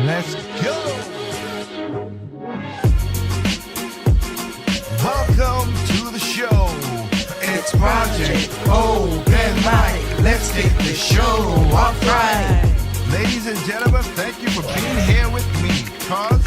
Let's go! Welcome to the show. It's Project Open Mic. Let's kick the show off right. Ladies and gentlemen, thank you for being here with me, cause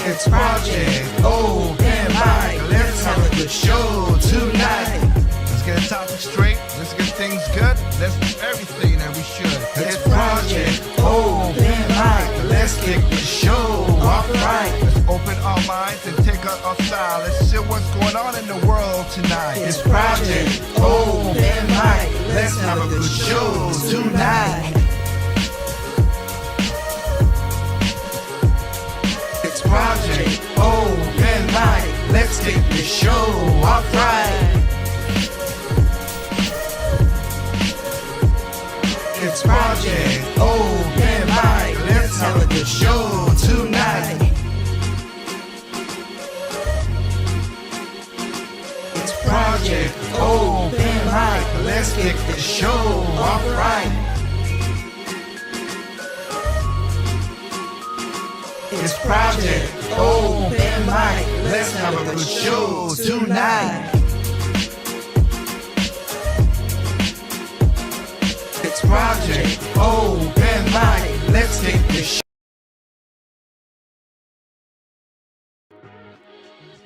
it's Project Open Mic. Let's have a good show tonight. Let's get a topic straight. Let's get things good. Let's do everything that we should. It's Project Open Mic. Let's kick the show off right. Let's open our minds and take out our style. Let's see what's going on in the world tonight. It's Project Open Mic. Let's have a good show tonight. It's Project Open Mic. Let's kick the show off right. It's Project Open Mic. Let's have a good show tonight. It's Project Open Mic. Let's kick the show off right. It's Project Open Mic. Let's have a good show tonight. It's Project Open Mic. Let's take the show.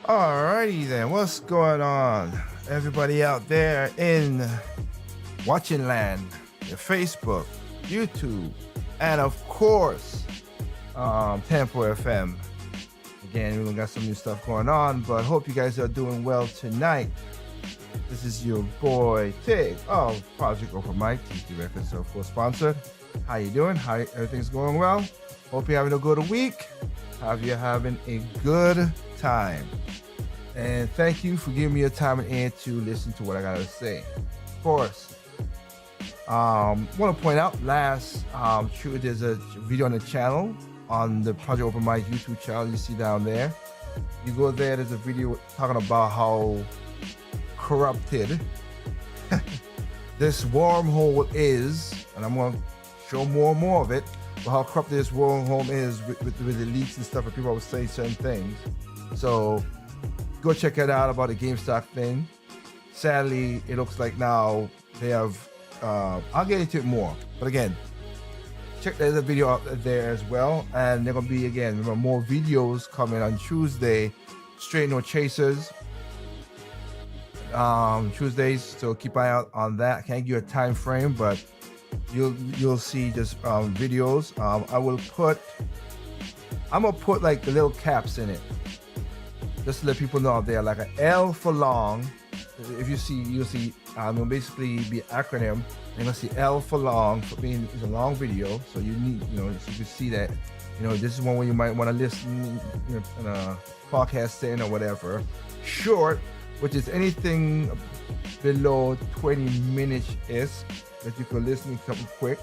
Alrighty then, what's going on? Everybody out there in watching land, your Facebook, YouTube, and of course, Tempo FM. Again, we got some new stuff going on, but hope you guys are doing well tonight. This is your boy Tig of Project Open Mic, TT Records, of course, sponsored. How you doing? How everything's going well? Hope you're having a good week. Hope you're having a good time. And thank you for giving me your time and ear to listen to what I gotta say. Of course, want to point out there's a video on the channel, on the Project Open Mic YouTube channel. You see down there. You go there. There's a video talking about how corrupted this wormhole is, and I'm going to show more and more of it, but how corrupted this wormhole is with the leaks and stuff, and people always say certain things. So go check it out about the GameStop thing. Sadly, it looks like now they have I'll get into it more, but again, there's a video out there as well, and they're gonna be, again, remember, more videos coming on Tuesday. Straight No Chasers Tuesdays, so keep an eye out on that. Can't give you a time frame, but you'll see just videos. I'm gonna put like the little caps in it, just to let people know out there, like an L for long. If you see, you'll see it'll basically be an acronym. You're gonna see L for long, for being it's a long video, so you need, so you can see that, this is one where you might want to listen in a podcast setting or whatever. Short, which is anything below 20 minutes is that you could listen to something quick.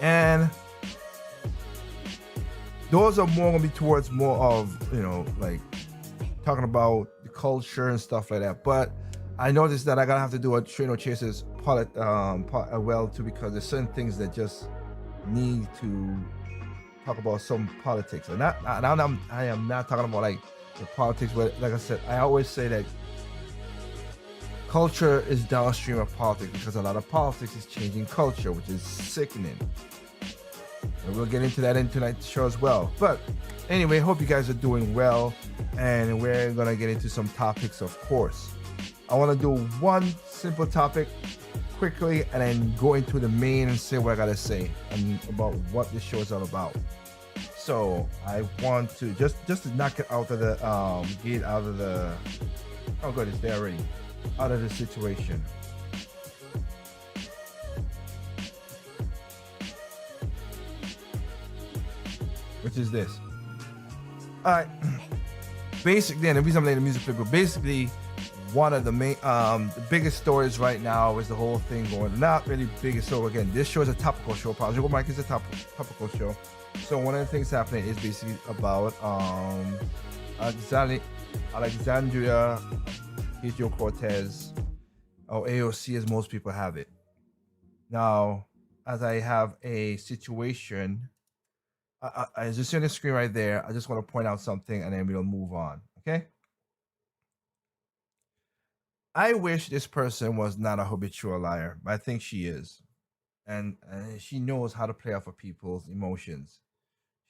And those are more gonna be towards more of, like talking about the culture and stuff like that. But I noticed that I gotta have to do a Straight No Chasers well too, because there's certain things that just need to talk about some politics. And I am not talking about like the politics, but like I said, I always say that culture is downstream of politics, because a lot of politics is changing culture, which is sickening. And we'll get into that in tonight's show as well. But anyway, hope you guys are doing well, and we're gonna get into some topics, of course. I want to do one simple topic quickly, and then go into the main and say what I gotta say and about what this show is all about. So I want to just to knock it out of the get out of the oh good, it's there already, out of the situation. Which is this. Alright. Basically, and the reason I'm letting the music play, but basically one of the main the biggest stories right now is the whole thing going, not really biggest. So again, this show is a topical show. Project Open Mic is a topical show. So one of the things happening is basically about Alexandria Ocasio-Cortez, or AOC as most people have it. Now, as I have a situation As you see on the screen right there, I just want to point out something, and then we'll move on. Okay. I wish this person was not a habitual liar, but I think she is, and she knows how to play off of people's emotions.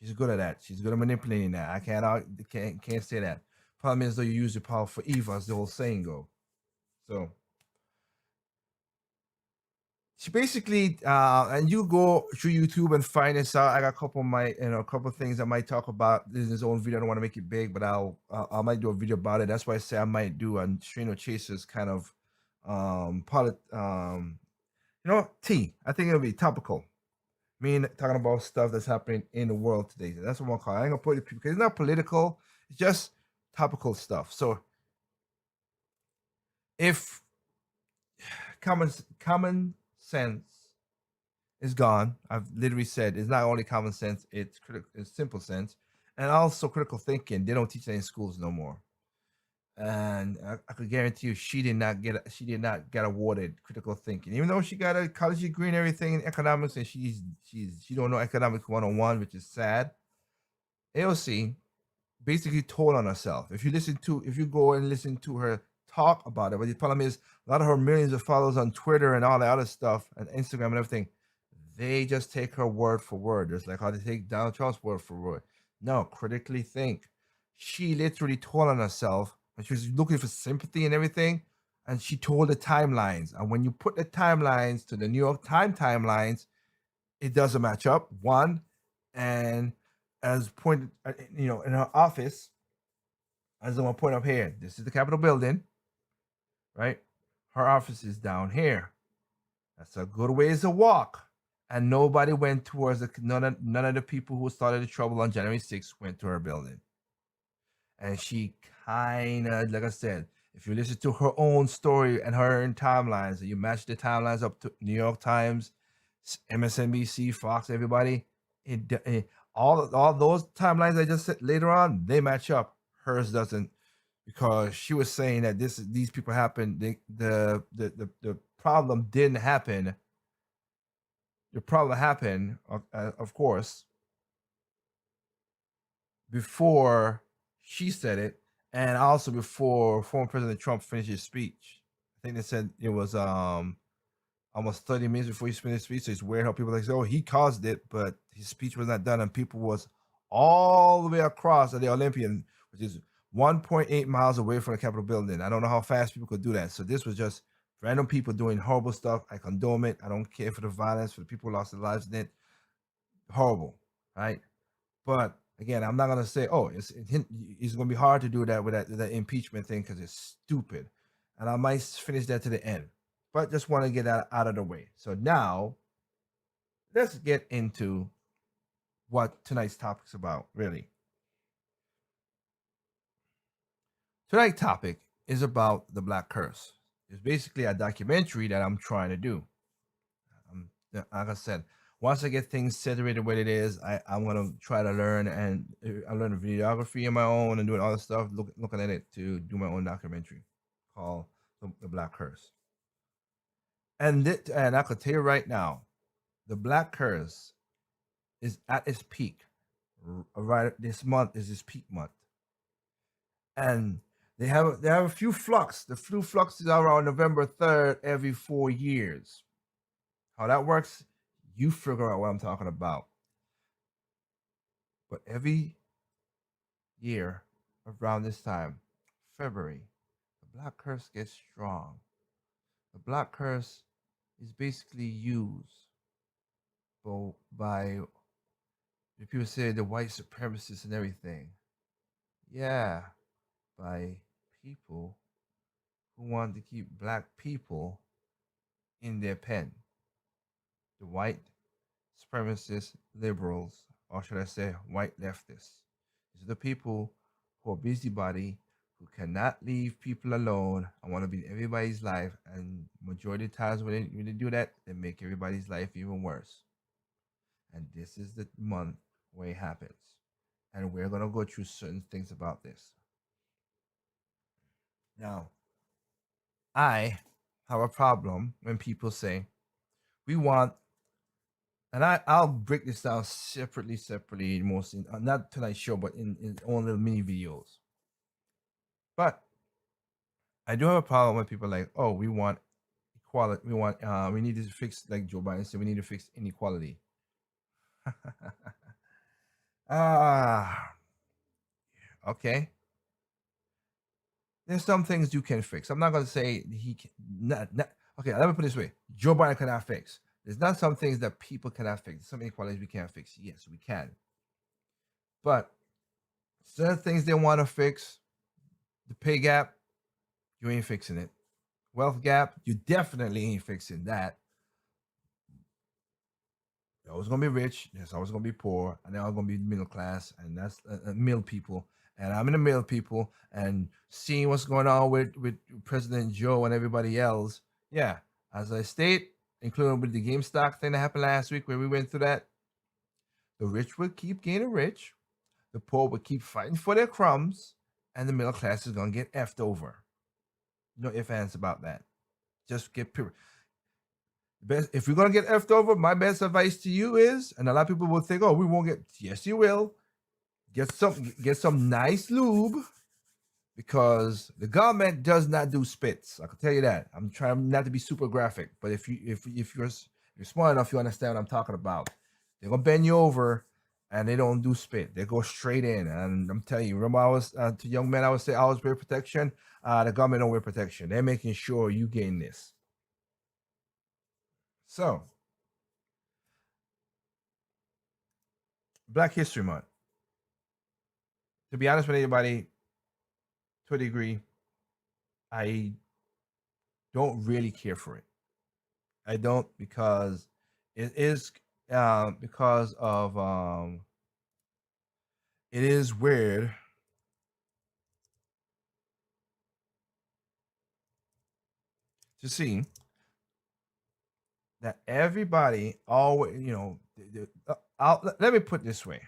She's good at that. She's good at manipulating that. I can't say that. Problem is, though, you use your power for evil, as the old saying go. So she basically, and you go through YouTube and find this out. I got a couple of a couple of things I might talk about. This is his own video. I don't want to make it big, but I might do a video about it. That's why I say I might do a Trino Chasers kind of, tea. I think it'll be topical. Talking about stuff that's happening in the world today. That's what I'm calling. I ain't gonna put it because it's not political. It's just topical stuff. So if common sense is gone, I've literally said it's not only common sense, it's simple sense, and also critical thinking. They don't teach that in schools no more. And I could guarantee you, she did not get awarded critical thinking, even though she got a college degree and everything in economics, and she don't know economics 101, which is sad. AOC basically told on herself. If you go and listen to her talk about it, but the problem is a lot of her millions of followers on Twitter and all the other stuff and Instagram and everything, they just take her word for word. Just like how they take Donald Trump's word for word. No, critically think. She literally told on herself, and she was looking for sympathy and everything, and she told the timelines. And when you put the timelines to the New York Times timelines, it doesn't match up. One, and as pointed, in her office, as I want to point up here, this is the Capitol building, right? Her office is down here. That's a good ways to walk. And nobody went towards none of the people who started the trouble on January 6th went to her building. And she kind of, like I said, if you listen to her own story and her own timelines, and you match the timelines up to New York Times, MSNBC, Fox, everybody, all those timelines I just said later on, they match up. Hers doesn't, because she was saying that these people happened. The problem didn't happen. The problem happened, of course, before she said it, and also before former President Trump finished his speech. I think they said it was almost 30 minutes before he finished his speech. So it's weird how people like say, "Oh, he caused it," but his speech was not done, and people was all the way across at the Olympian, which is 1.8 miles away from the Capitol building. I don't know how fast people could do that. So this was just random people doing horrible stuff. I condone it. I don't care for the violence, for the people who lost their lives in it. Horrible, right? But again, I'm not gonna say, oh, it's gonna be hard to do that with that impeachment thing because it's stupid, and I might finish that to the end. But just want to get that out of the way. So now, let's get into what tonight's topic's about. Really, tonight's topic is about the Black Curse. It's basically a documentary that I'm trying to do. Like I said, once I get things situated the way it is, I'm gonna try to learn, and I learn videography on my own and doing all this stuff, looking at it to do my own documentary called the Black Curse. And I could tell you right now, the Black Curse is at its peak. Right, this month is its peak month, and they have a few flux. The few flux is around November 3rd every 4 years. How that works, you figure out what I'm talking about. But every year around this time, February, the Black Curse gets strong. The Black Curse is basically used by the people say the white supremacists and everything. Yeah, by people who want to keep black people in their pen. The white supremacist liberals, or should I say white leftists. These are the people who are busybody, who cannot leave people alone and want to be in everybody's life. And majority of times when they do that, they make everybody's life even worse. And this is the month where it happens. And we're going to go through certain things about this. Now, I have a problem when people say, we want and I'll break this down separately, most in not tonight's show, but in own little mini videos. But I do have a problem with people like, oh, we want equality, we need to fix, like Joe Biden said, we need to fix inequality. Ah, okay. There's some things you can fix. I'm not gonna say he can not okay, let me put it this way. Joe Biden cannot fix. There's not some things that people cannot fix. Some inequalities we can't fix. Yes, we can. But certain things they want to fix, the pay gap, you ain't fixing it. Wealth gap, you definitely ain't fixing that. There's always gonna be rich. There's always gonna be poor, and they're all gonna be middle class, and that's middle people. And I'm in the middle people, and seeing what's going on with President Joe and everybody else. Yeah, as I state, including with the GameStop thing that happened last week, where we went through that, the rich will keep getting rich, the poor will keep fighting for their crumbs, and the middle class is gonna get effed over. No ifs ands about that. Just get best. If you're gonna get effed over, my best advice to you is, and a lot of people will think, oh, we won't get. Yes, you will. Get some nice lube, because the government does not do spits. I can tell you that. I'm trying not to be super graphic, but if you're smart enough, you understand what I'm talking about. They're gonna bend you over, and they don't do spit. They go straight in. And I'm telling you, remember I was to young men, I would say I always wear protection. The government don't wear protection. They're making sure you gain this. So, Black History Month. To be honest with anybody, to a degree, I don't really care for it. I don't, because it is because of it is weird to see that everybody always, let me put it this way.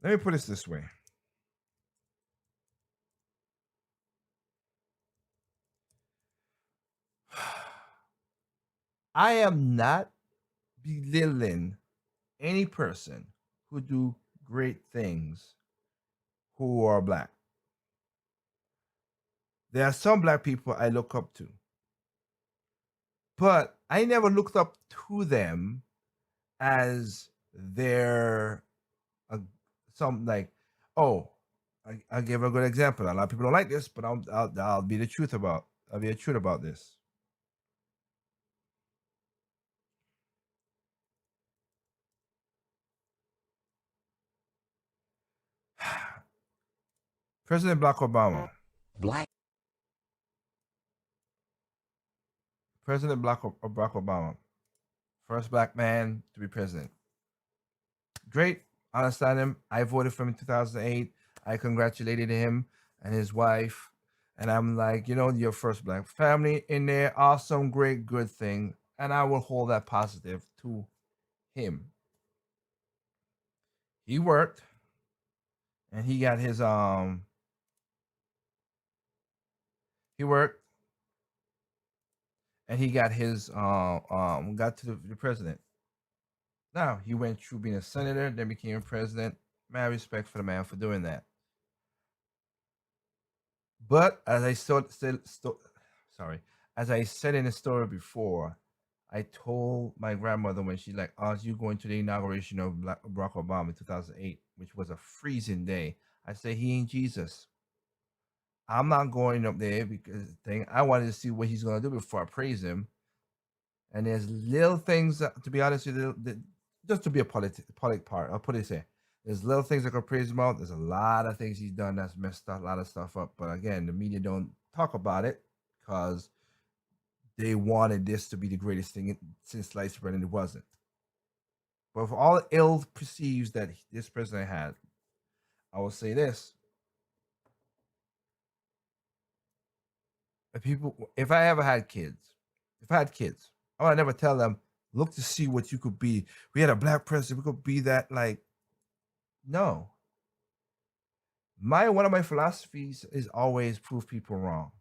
Let me put it this way. I am not belittling any person who do great things who are black. There are some black people I look up to, but I never looked up to them as their some like, oh, I'll give a good example. A lot of people don't like this, but I'll be the truth about this. President Barack Obama. President Barack Obama, first black man to be president. Great. I understand him. I voted for him in 2008. I congratulated him and his wife. And I'm like, your first black family in there. Awesome, great, good thing. And I will hold that positive to him. He worked, and he got his he worked, and he got his got to the president. Now he went through being a senator, then became a president. Mad respect for the man for doing that. But as I as I said in the story before, I told my grandmother when she like, "Oh, you going to the inauguration of Barack Obama in 2008, which was a freezing day." I said, "He ain't Jesus. I'm not going up there because I wanted to see what he's gonna do before I praise him." And there's little things that, to be honest with you, just to be a politic part, I'll put it there. There's little things I could praise him about. There's a lot of things he's done that's messed up, a lot of stuff up. But again, the media don't talk about it because they wanted this to be the greatest thing since sliced bread, and it wasn't. But for all the ill perceives that this president had, I will say this: if I ever had kids, I would never tell them, look to see what you could be. We had a black president, we could be that. Like, no. One of my philosophies is always prove people wrong.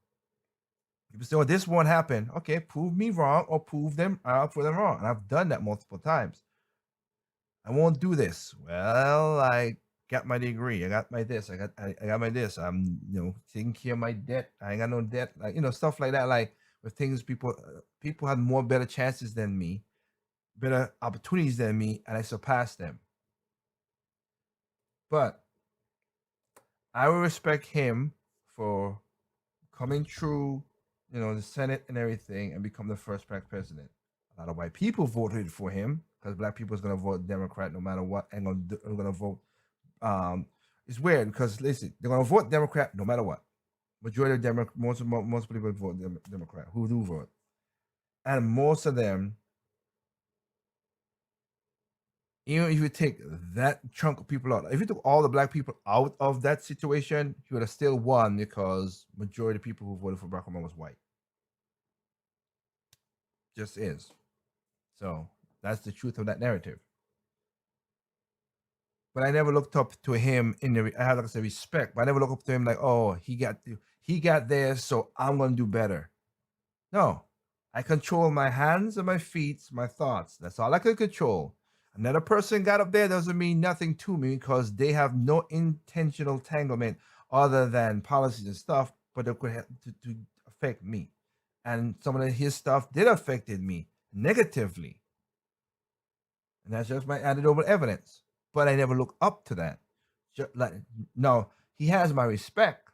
People say, "Oh, this won't happen." Okay, prove me wrong or prove them. I'll prove them wrong, and I've done that multiple times. I won't do this. Well, I got my degree. I got my this. I got my this. I'm taking care of my debt. I ain't got no debt. Like stuff like that. Like with things people had more better chances than me, better opportunities than me, and I surpassed them. But I will respect him for coming through, the Senate and everything, and become the first black president. A lot of white people voted for him because black people is gonna vote Democrat no matter what, and are gonna vote. It's weird because listen, they're gonna vote Democrat no matter what. Majority of most people vote Democrat who do vote, and most of them, even if you take that chunk of people out, if you took all the black people out of that situation, he would have still won because majority of people who voted for Barack Obama was white. Just is. So that's the truth of that narrative. But I never looked up to him I had, like I said, respect, but I never looked up to him like, oh, he got there, so I'm gonna do better. No, I control my hands and my feet, my thoughts. That's all I can control. Another person got up there doesn't mean nothing to me because they have no intentional entanglement other than policies and stuff, but it could have to affect me. And some of his stuff did affected me negatively. And that's just my anecdotal evidence. But I never look up to that. No, he has my respect.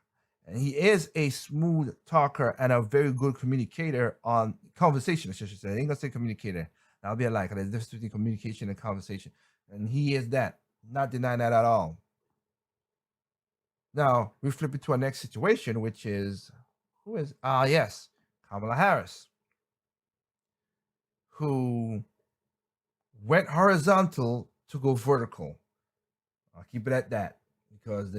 And he is a smooth talker and a very good communicator on conversation, I should say. I ain't gonna say communicator. That'll be a lie, because there's a difference between communication and conversation. And he is that. Not denying that at all. Now, we flip it to our next situation, which is yes, Kamala Harris, who went horizontal to go vertical. I'll keep it at that because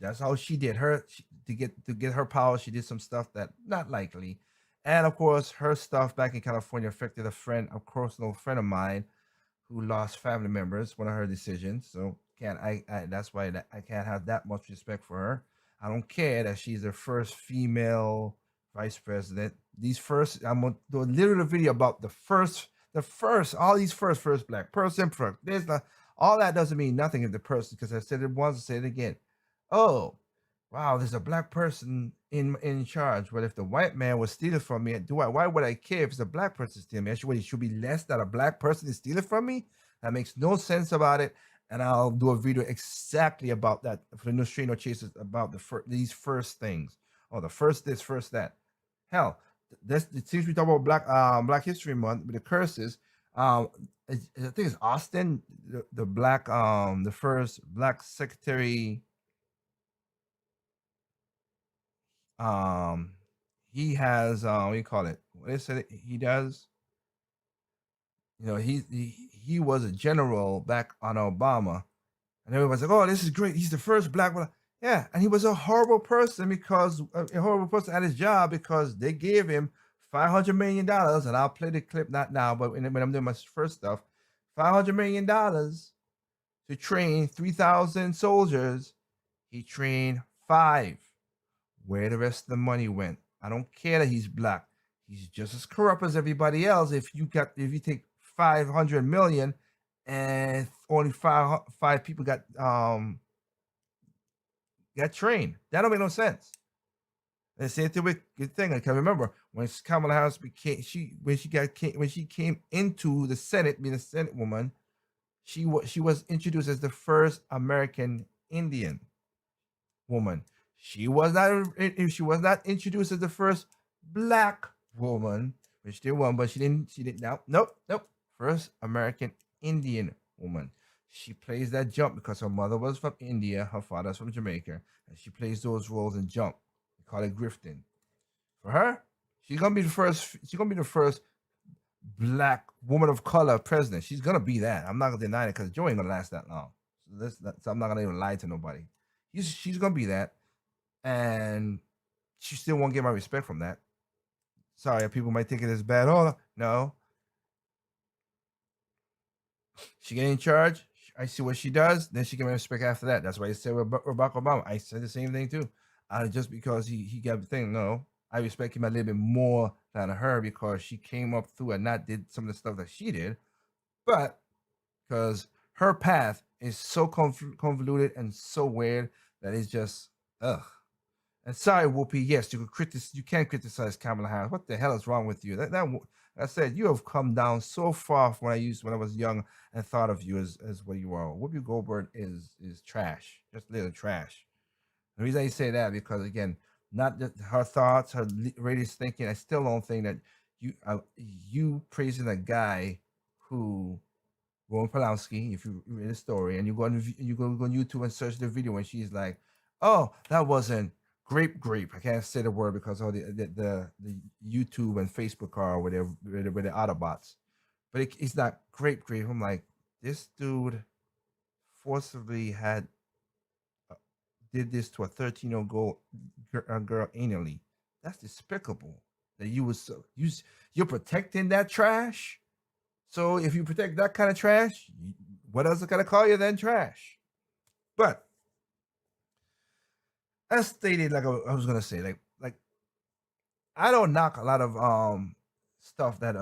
that's how she did to get her power. She did some stuff that not likely, and of course her stuff back in California affected a personal friend of mine who lost family members. One of her decisions, so that's why I can't have that much respect for her. I don't care that she's the first female vice president. I'm gonna do a little video about the first, all these first black person. There's not all that doesn't mean nothing if the person, because I said it once, I say it again. Oh, wow, there's a black person in charge. But if the white man was stealing from me, why would I care if it's a black person stealing me? It should be less that a black person is stealing from me? That makes no sense about it. And I'll do a video exactly about that for the neutrino chasers about these first things. Oh, the first this, first that. Hell, since we talk about Black History Month with the curses, I think it's Austin, the black the first black secretary. He has what do you call it? What is it he does? He was a general back on Obama, and everybody's like, "Oh, this is great. He's the first black one." Yeah, and he was a horrible person because a horrible person at his job because they gave him $500 million, and I'll play the clip not now, but when I'm doing my first stuff, $500 million to train 3,000 soldiers. He trained 5. Where the rest of the money went? I don't care that he's black. He's just as corrupt as everybody else. If you take 500 million and only five people got trained, that don't make no sense. And the same thing with good thing. I can remember when Kamala Harris when she came into the Senate, being a Senate woman, she was introduced as the first American Indian woman. She was not introduced as the first black woman, which they won, but she didn't. Nope. First American Indian woman. She plays that jump because her mother was from India, her father's from Jamaica, and she plays those roles and jump. We call it grifting. For her, she's gonna be the first. She's gonna be the first black woman of color president. She's gonna be that. I'm not gonna deny it because Joe ain't gonna last that long. So I'm not gonna even lie to nobody. She's gonna be that, and she still won't get my respect from that. Sorry, people might think it is bad. Oh no, she get in charge. I see what she does. Then she get my respect after that. That's why I said with Barack Obama. I said the same thing too. Just because he got the thing. No, I respect him a little bit more than her because she came up through and not did some of the stuff that she did, but because her path is so convoluted and so weird that it's just ugh. And sorry, Whoopi. Yes, you can criticize Kamala Harris. What the hell is wrong with you? I said you have come down so far from when I was young and thought of you as what you are. Whoopi Goldberg is trash, just little trash. The reason I say that because again, not just her thoughts, her radius thinking. I still don't think that you praising a guy who Roman Polanski, if you read the story and you go on YouTube and search the video and she's like, "Oh, that wasn't grape." I can't say the word because all the YouTube and Facebook are with the Autobots, but it's not grape. I'm like, this dude forcibly did this to a 13-year-old girl anally. That's despicable. That you're protecting that trash. So if you protect that kind of trash, what else is gonna call you than trash? But as stated, like I was gonna say, like I don't knock a lot of stuff that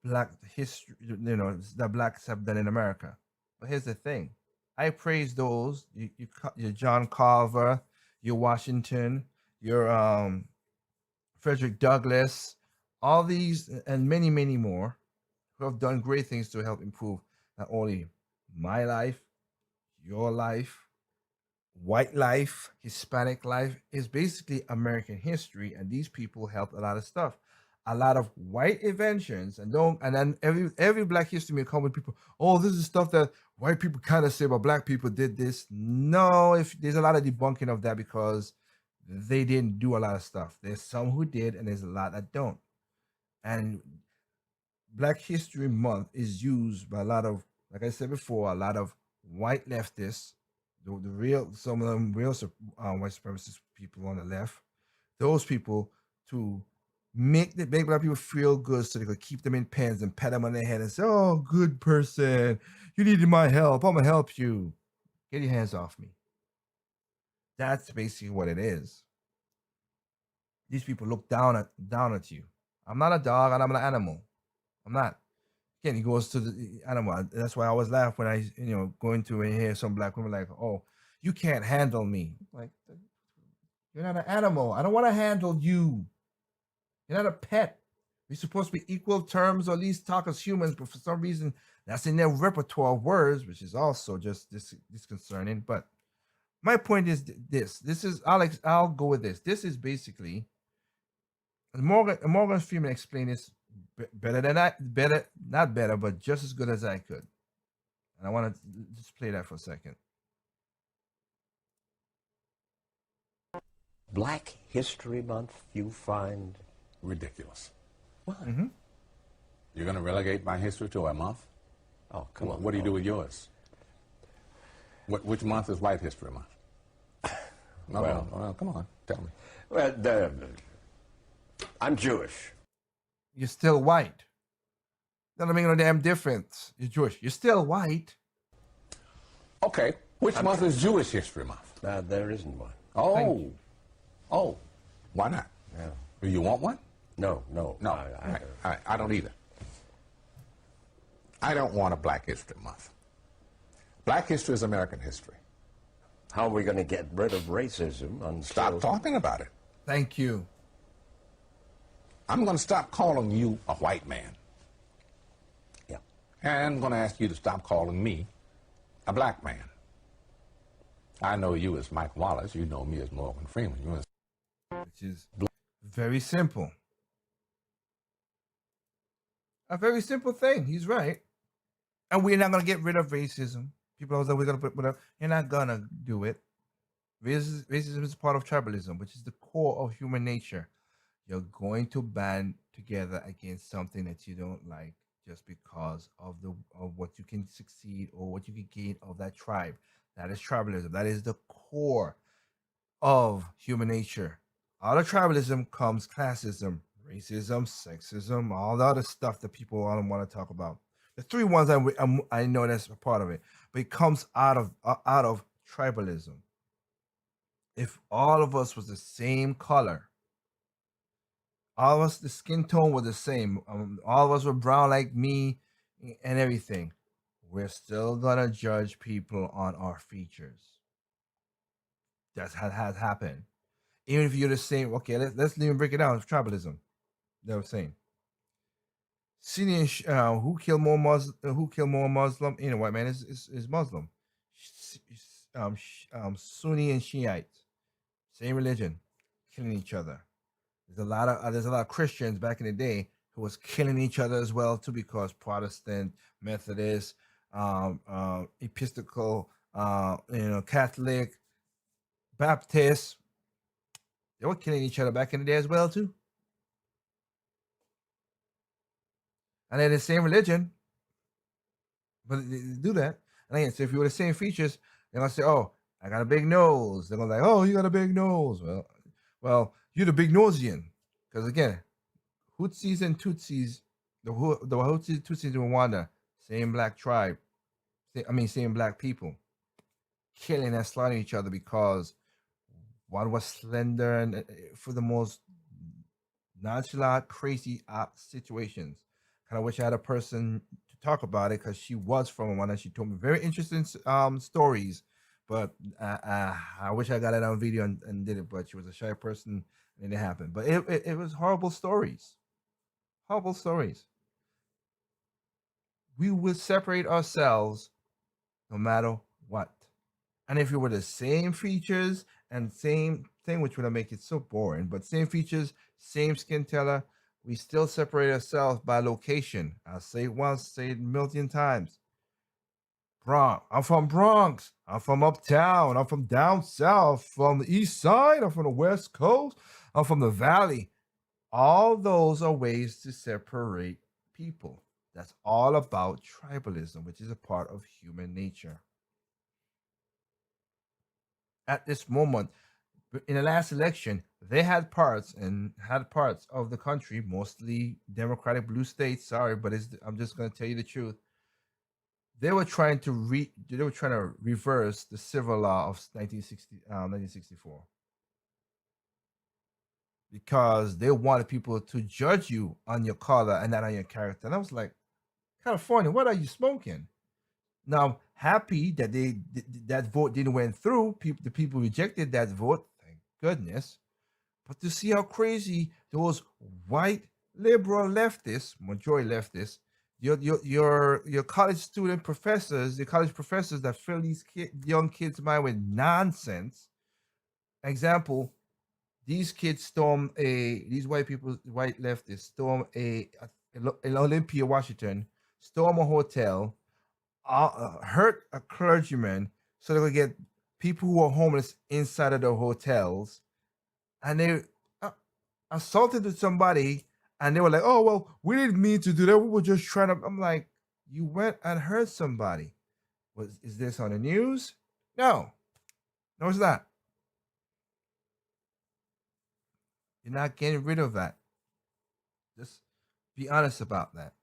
black history, that blacks have done in America. But here's the thing: I praise those your John Carver, your Washington, your Frederick Douglass, all these and many more who have done great things to help improve not only my life, your life, white life, Hispanic life. Is basically American history, and these people helped a lot of stuff. A lot of white inventions, and then every Black history may come with people. Oh, this is stuff that white people kind of say, but Black people did this. No, if there's a lot of debunking of that because they didn't do a lot of stuff. There's some who did, and there's a lot that don't. And Black History Month is used by a lot of, like I said before, a lot of white leftists, some of them real white supremacist people on the left, those people to make Black people feel good so they could keep them in pens and pat them on their head and say, "Oh, good person, you needed my help. I'm gonna help you. Get your hands off me." That's basically what it is. These people look down at you. I'm not a dog and I'm an animal. I'm not. Again, he goes to the animal. That's why I always laugh when I, go into and hear some Black women like, "Oh, you can't handle me." Like, you're not an animal. I don't want to handle you. You're not a pet. We're supposed to be equal terms, or at least talk as humans. But for some reason, that's in their repertoire of words, which is also just disconcerting. But my point is this. This is I'll go with this. This is basically Morgan Freeman explained this better than not better, but just as good as I could. And I want to just play that for a second. Black History Month, you find ridiculous. What? Mm-hmm. You're going to relegate my history to a month? Oh, come on. What do you do with yours? Which month is White History Month? Well, come on, tell me. Well, I'm Jewish. You're still white. Doesn't make no damn difference. You're Jewish. You're still white. Okay, which month is Jewish History Month? There isn't one. Oh, why not? Yeah. Do you want one? No. I don't either. I don't want a Black History Month. Black history is American history. How are we going to get rid of racism? Stop talking about it. Thank you. I'm going to stop calling you a white man. Yeah. And I'm going to ask you to stop calling me a black man. I know you as Mike Wallace. You know me as Morgan Freeman. Which is very simple. A very simple thing. He's right. And we're not going to get rid of racism. People always say we're going to put whatever. You're not going to do it. Racism is part of tribalism, which is the core of human nature. You're going to band together against something that you don't like just because of what you can succeed or what you can gain of that tribe. That is tribalism. That is the core of human nature. Out of tribalism comes classism, racism, sexism, all the other stuff that people all want to talk about. The three ones I know that's a part of it, but it comes out of tribalism. If all of us was the same color, All of us, the skin tone was the same. All of us were brown like me and everything. We're still gonna judge people on our features. That's how has happened. Even if you're the same, okay, let's even break it down. It's tribalism. They were saying. Sunni who killed more Muslim? You know, white man is Muslim. Sunni and Shiites, same religion, killing each other. There's a lot of Christians back in the day who was killing each other as well too, because Protestant, Methodist, Episcopal, Catholic, Baptist, they were killing each other back in the day as well too. And they're the same religion, but they do that. And again, so if you were the same features, they're gonna say, "Oh, I got a big nose." They're gonna like, "Oh, you got a big nose." Well, you're the big nosian, because again, Hutsis and Tutsis, the Hutsis, Tutsis in Rwanda, same black tribe. Same black people, killing and slaughtering each other because one was slender and for the most nonchalant, crazy situations. Kind of wish I had a person to talk about it because she was from one and she told me very interesting stories. But I wish I got it on video and did it. But she was a shy person and it didn't happen. But it was horrible stories. Horrible stories. We would separate ourselves no matter what. And if it were the same features and same thing, which would make it so boring, but same features, same skin color, we still separate ourselves by location. I'll say it once, say it a million times. Bronx. I'm from Bronx. I'm from uptown. I'm from down south, from the east side. I'm from the west coast. I'm from the valley. All those are ways to separate people. That's all about tribalism, which is a part of human nature. At this moment, in the last election, they had parts of the country, mostly Democratic blue states. Sorry, but I'm just going to tell you the truth. They were trying to reverse the civil law of 1964 because they wanted people to judge you on your color and not on your character. And I was like, California, what are you smoking? Now, happy that that vote didn't went through. The people rejected that vote. Thank goodness. But to see how crazy those white liberal leftists, majority leftists, your college student professors, the college professors that fill these young kids' mind with nonsense. Example: these white leftists storm in Olympia, Washington, storm a hotel, hurt a clergyman, so they could get people who are homeless inside of the hotels, and they assaulted somebody, and they were like, "Oh well, we didn't mean to do that. We were just trying to." I'm like, "You went and hurt somebody. Is this on the news? No, no, it's not. You're not getting rid of that. Just be honest about that."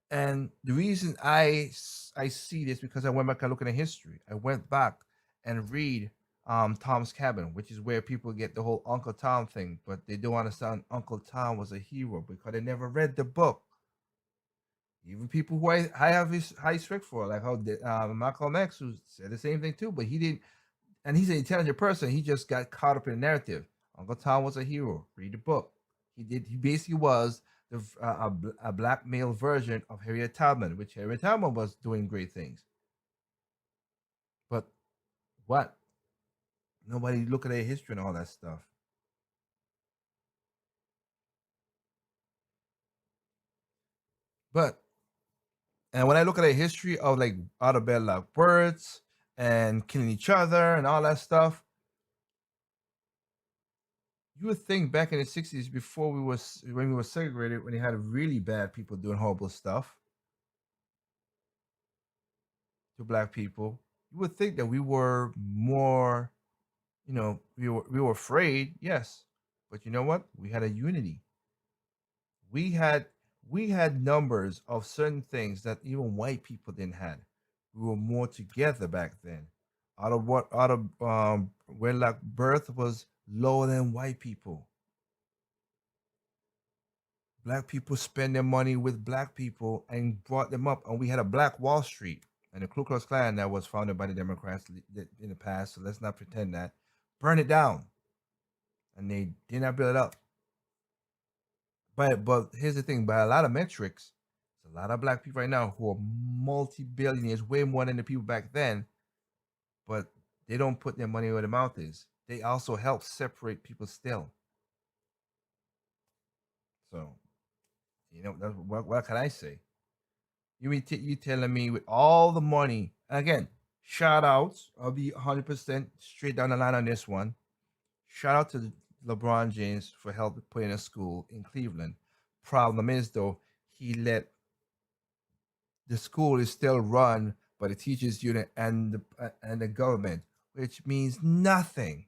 And the reason I see this because I went back and look at the history. I went back and read Tom's Cabin, which is where people get the whole Uncle Tom thing, but they don't understand Uncle Tom was a hero because they never read the book. Even people who I have his high respect for, like how Malcolm X, who said the same thing too, but he didn't. And he's an intelligent person. He just got caught up in the narrative. Uncle Tom was a hero. Read the book. He did. He basically was a black male version of Harriet Tubman, which Harriet Tubman was doing great things. But what? Nobody look at their history and all that stuff. But and when I look at the history of like out of wedlock births and killing each other and all that stuff, you would think back in the 60s before when we were segregated, when they had really bad people doing horrible stuff to black people, you would think that we were more, we were afraid, yes. But you know what? We had a unity. We had we had numbers of certain things that even white people didn't have. We were more together back then. Out of wedlock birth was lower than white people. Black people spend their money with black people and brought them up. And we had a Black Wall Street and the Ku Klux Klan that was founded by the Democrats in the past. So let's not pretend that. Burn it down. And they did not build it up. But here's the thing: by a lot of metrics, there's a lot of black people right now who are multi-billionaires, way more than the people back then. But they don't put their money where their mouth is. They also help separate people still. So, that's, what can I say? You telling me with all the money, and again, shout outs. I'll be 100% straight down the line on this one. Shout out to LeBron James for helping put in a school in Cleveland. Problem is, though, he let the school is still run by the teachers union and the government, which means nothing.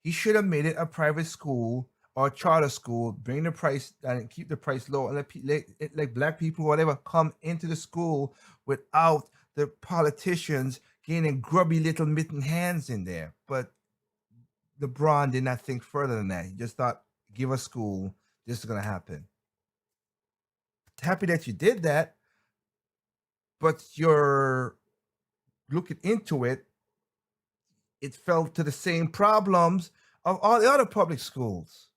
He should have made it a private school or a charter school, bring the price and keep the price low, and let black people or whatever come into the school without the politicians getting grubby little mitten hands in there. But LeBron did not think further than that. He just thought, give a school, this is gonna happen. Happy that you did that, but you're looking into it, it fell to the same problems of all the other public schools.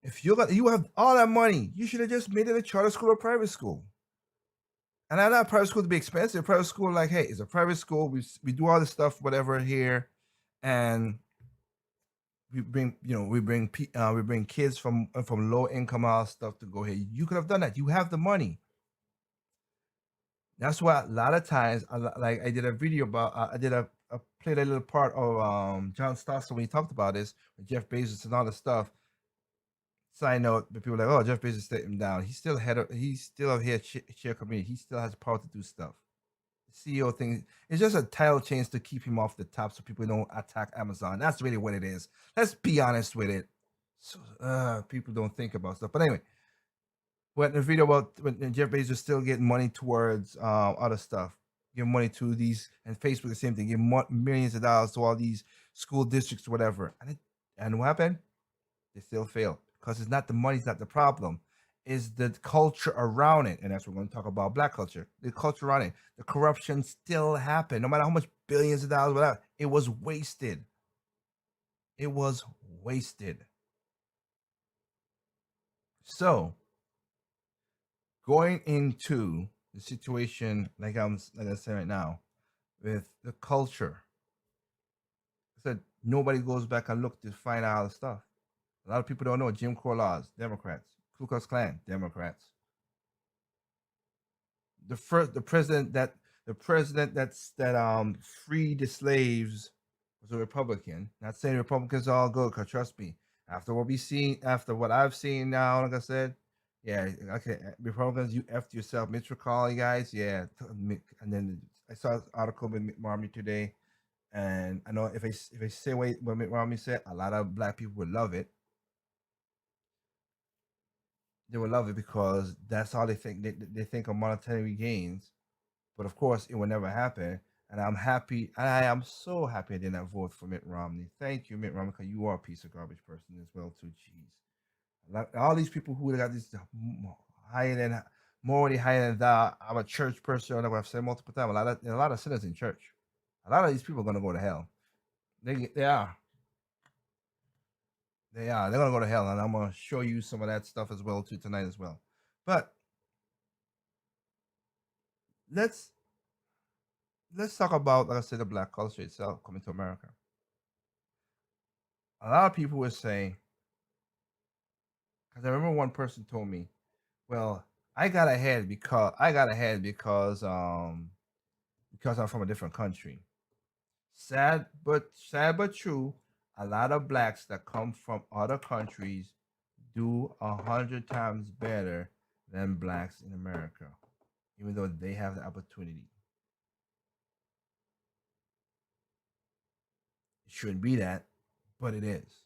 If you have all that money, you should have just made it a charter school or private school. And I know private school to be expensive. Private school, like, hey, it's a private school. We do all this stuff, whatever here, and we bring kids from low income house stuff to go here. You could have done that. You have the money. That's why a lot of times, like I did a video about, I played a little part of John Stossel when he talked about this with Jeff Bezos and all the stuff. Side note, but people are like, oh, Jeff Bezos let him down. He's still here share community. He still has the power to do stuff. The CEO thing, it's just a title change to keep him off the top so people don't attack Amazon. That's really what it is. Let's be honest with it. So, people don't think about stuff. But anyway, what the video about when Jeff Bezos still getting money towards other stuff, giving money to these, and Facebook the same thing, giving millions of dollars to all these school districts, or whatever. And what happened? They still fail because it's not the money's not the problem, is the culture around it, and that's what we're going to talk about. Black culture, the culture around it, the corruption still happened. No matter how much billions of dollars, whatever, it was wasted. It was wasted. So, going into the situation, like I said right now, with the culture, I said nobody goes back and look to find out all the stuff. A lot of people don't know Jim Crow laws, Democrats. Ku Klux Klan, Democrats. The president that freed the slaves was a Republican. Not saying Republicans are all good, cause trust me, after what I've seen now, like I said, yeah, okay, Republicans, you effed yourself. Mitch McCauley, guys, yeah. And then I saw an article with Mitt Romney today, and I know if I say what Mitt Romney said, a lot of black people would love it. They will love it because that's all they think. They think of monetary gains, but of course, it will never happen. And I'm happy. I am so happy I did not vote for Mitt Romney. Thank you, Mitt Romney, because you are a piece of garbage person as well, too. Jeez, all these people who got this higher than morally higher than that. I'm a church person. Like I've said multiple times. A lot of sinners in church. A lot of these people are gonna go to hell. They are. They are. They're gonna go to hell, and I'm gonna show you some of that stuff as well too tonight as well. But let's talk about, like I said, the black culture itself coming to America. A lot of people were saying, because I remember one person told me, "Well, I got ahead because I'm from a different country." Sad but true. A lot of blacks that come from other countries do 100 times better than blacks in America, even though they have the opportunity. It shouldn't be that, but it is.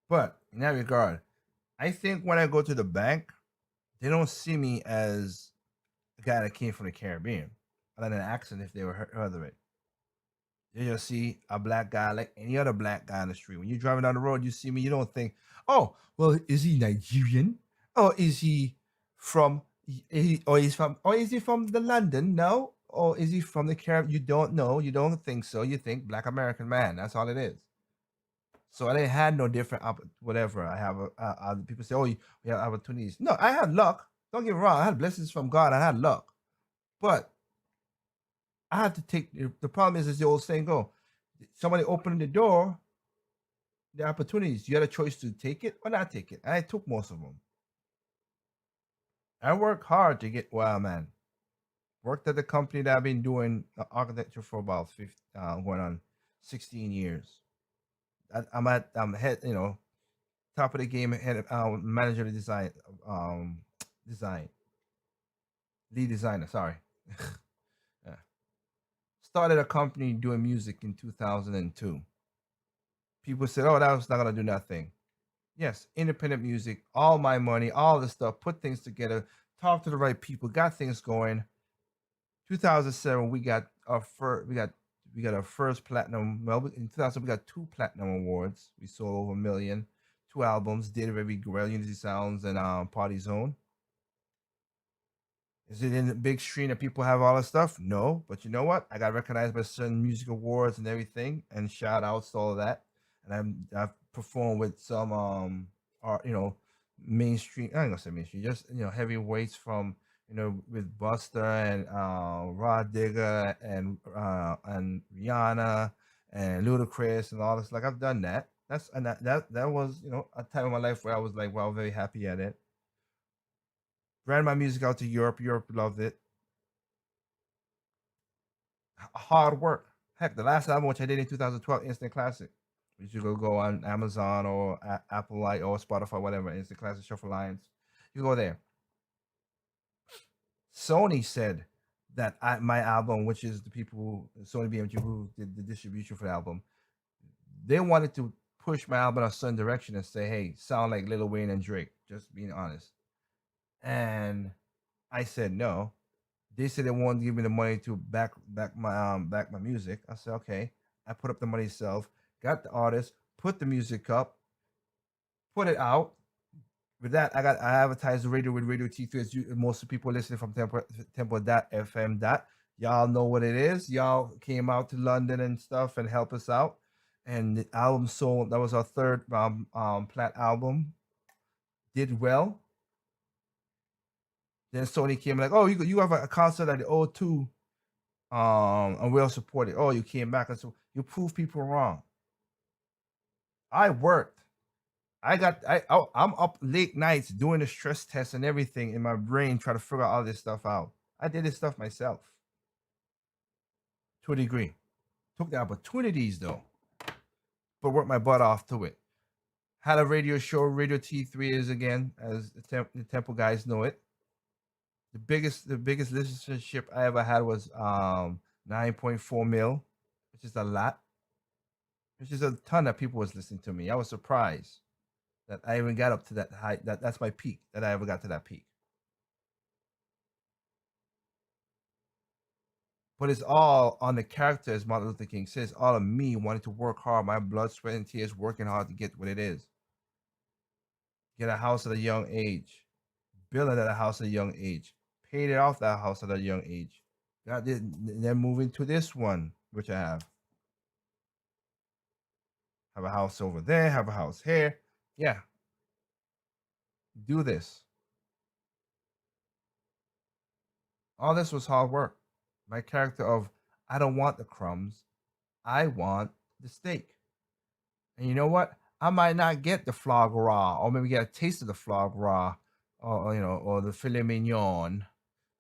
But in that regard, I think when I go to the bank, they don't see me as a guy that came from the Caribbean, other than an accent if they were heard of it. You just see a black guy like any other black guy on the street. When you're driving down the road, you see me, you don't think, oh, well, is he Nigerian? Or is he from or is he from the London? No. Or is he from the Caribbean? You don't know. You don't think so. You think black American man. That's all it is. So I didn't had no different whatever. I have people say, oh, you have opportunities. No, I had luck. Don't get me wrong. I had blessings from God. I had luck. But I had to take the problem is the old saying go. Somebody opened the door, the opportunities. You had a choice to take it or not take it. And I took most of them. I worked hard to get where I'm at. Worked at the company that I've been doing architecture for about 15, going on 16 years. I'm head, top of the game, head manager of design, design, lead designer. Sorry. Yeah. Started a company doing music in 2002. People said, "Oh, that was not gonna do nothing." Yes, independent music, all my money, all the stuff, put things together, talk to the right people, got things going. 2007, we got our first, we got our first platinum. Well, in 2000, we got 2 platinum awards. We sold over a million, 2 albums, did very well, Unity Sounds and Party Zone. Is it in the big screen that people have all this stuff? No, but you know what? I got recognized by certain music awards and everything, and shout outs to all of that. And I've performed with some art, mainstream. I ain't gonna say mainstream, just heavyweights from with Buster and Rod Digger and Rihanna and Ludacris and all this. Like I've done that. That was a time in my life where I was like, well, very happy at it. Ran my music out to Europe. Europe loved it. Hard work. Heck, the last album which I did in 2012, Instant Classic. You should go on Amazon or Apple Light or Spotify, whatever. Instant Classic Shuffle Lines. You go there. Sony said that my album, which is the people Sony BMG who did the distribution for the album, they wanted to push my album in a certain direction and say, "Hey, sound like Lil Wayne and Drake." Just being honest. And I said no. They said they wanted to give me the money to back my music. I said okay. I put up the money myself, got the artist, put the music up, put it out. With that, I advertised the radio with Radio T3 as most of the people listening from Tempo.fm. Y'all know what it is. Y'all came out to London and stuff and help us out. And the album sold. That was our third plat album. Did well. Then Sony came like, oh, you have a concert at the O2, and we'll support it. Oh, you came back and so you prove people wrong. I worked. I'm up late nights doing the stress test and everything in my brain, trying to figure all this stuff out. I did this stuff myself to a degree. Took the opportunities though, but worked my butt off to it. Had a radio show, Radio T3 is again, as the Temple guys know it. The biggest listenership I ever had was 9.4 mil, which is a lot. Which is a ton of people was listening to me. I was surprised that I even got up to that height. That's my peak. That I ever got to that peak. But it's all on the character, as Martin Luther King says. All of me wanting to work hard, my blood, sweat, and tears, working hard to get what it is. Get a house at a young age, build it at a house at a young age, paid it off that house at a young age. Then moving to this one, which I have. Have a house over there, have a house here. Yeah. Do this. All this was hard work. My character of I don't want the crumbs. I want the steak. And you know what? I might not get the foie gras, or maybe get a taste of the foie gras, or the filet mignon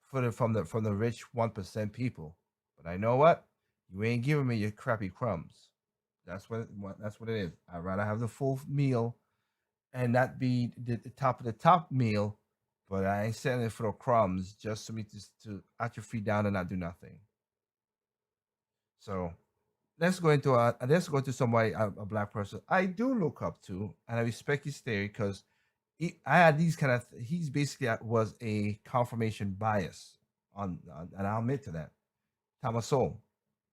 from the rich 1% people. But I know what? You ain't giving me your crappy crumbs. That's what it is. I'd rather have the full meal and not be the top of the top meal, but I ain't selling it for the crumbs just for me to at your feet down and not do nothing. So let's go into somebody, a black person I do look up to, and I respect his theory because I had these kind of. He's basically was a confirmation bias and I'll admit to that. Thomas Sowell,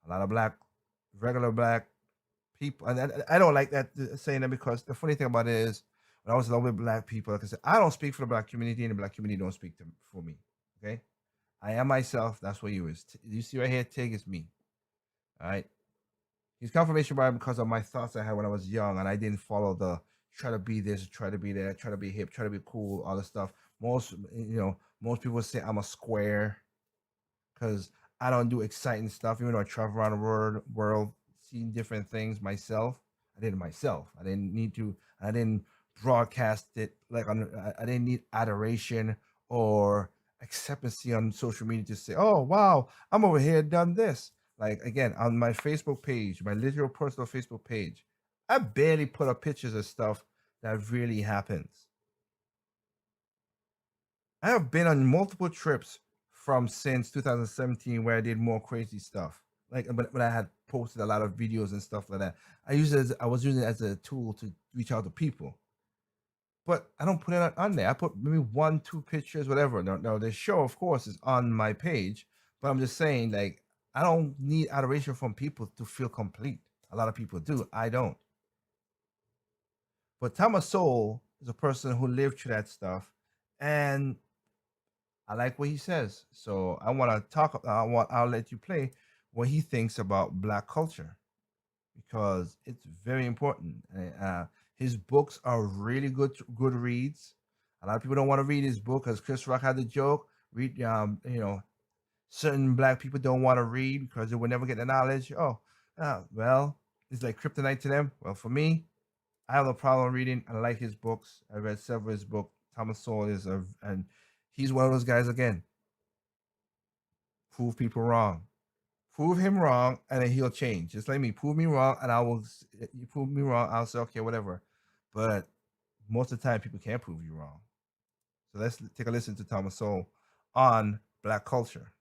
a lot of black regular black people, and I don't like that saying that, because the funny thing about it is, when I was in love with black people, like I said, I don't speak for the black community, and the black community don't speak for me. Okay, I am myself. That's what you is. You see right here, Tig is me. All right. He's confirmation bias because of my thoughts I had when I was young, and I didn't follow the try to be this, try to be that, try to be hip, try to be cool, all this stuff. Most people say I'm a square because I don't do exciting stuff. Even though I travel around the world seeing different things myself, I did it myself. I didn't need to. I didn't broadcast it like I didn't need adoration or acceptance on social media to say, "Oh wow, I'm over here done this." Like again, on my Facebook page, my literal personal Facebook page, I barely put up pictures of stuff that really happens. I have been on multiple trips from since 2017 where I did more crazy stuff. Like, but when I had posted a lot of videos and stuff like that, I was using it as a tool to reach out to people. But I don't put it on there. I put maybe 1-2 pictures, whatever. No, the show, of course, is on my page. But I'm just saying, like, I don't need adoration from people to feel complete. A lot of people do. I don't. But Thomas Sowell is a person who lived through that stuff, and I like what he says. So I want to talk. I'll let you play what he thinks about Black culture, because it's very important. His books are really good reads. A lot of people don't want to read his book because Chris Rock had the joke. Certain Black people don't want to read because they will never get the knowledge. Well, it's like kryptonite to them. Well, for me, I have no problem reading. I like his books. I read several of his books. Thomas Sowell and he's one of those guys again. Prove people wrong. Prove him wrong, and then he'll change. Just like me, prove me wrong, and you prove me wrong, I'll say okay, whatever. But most of the time, people can't prove you wrong. So let's take a listen to Thomas Sowell on Black culture.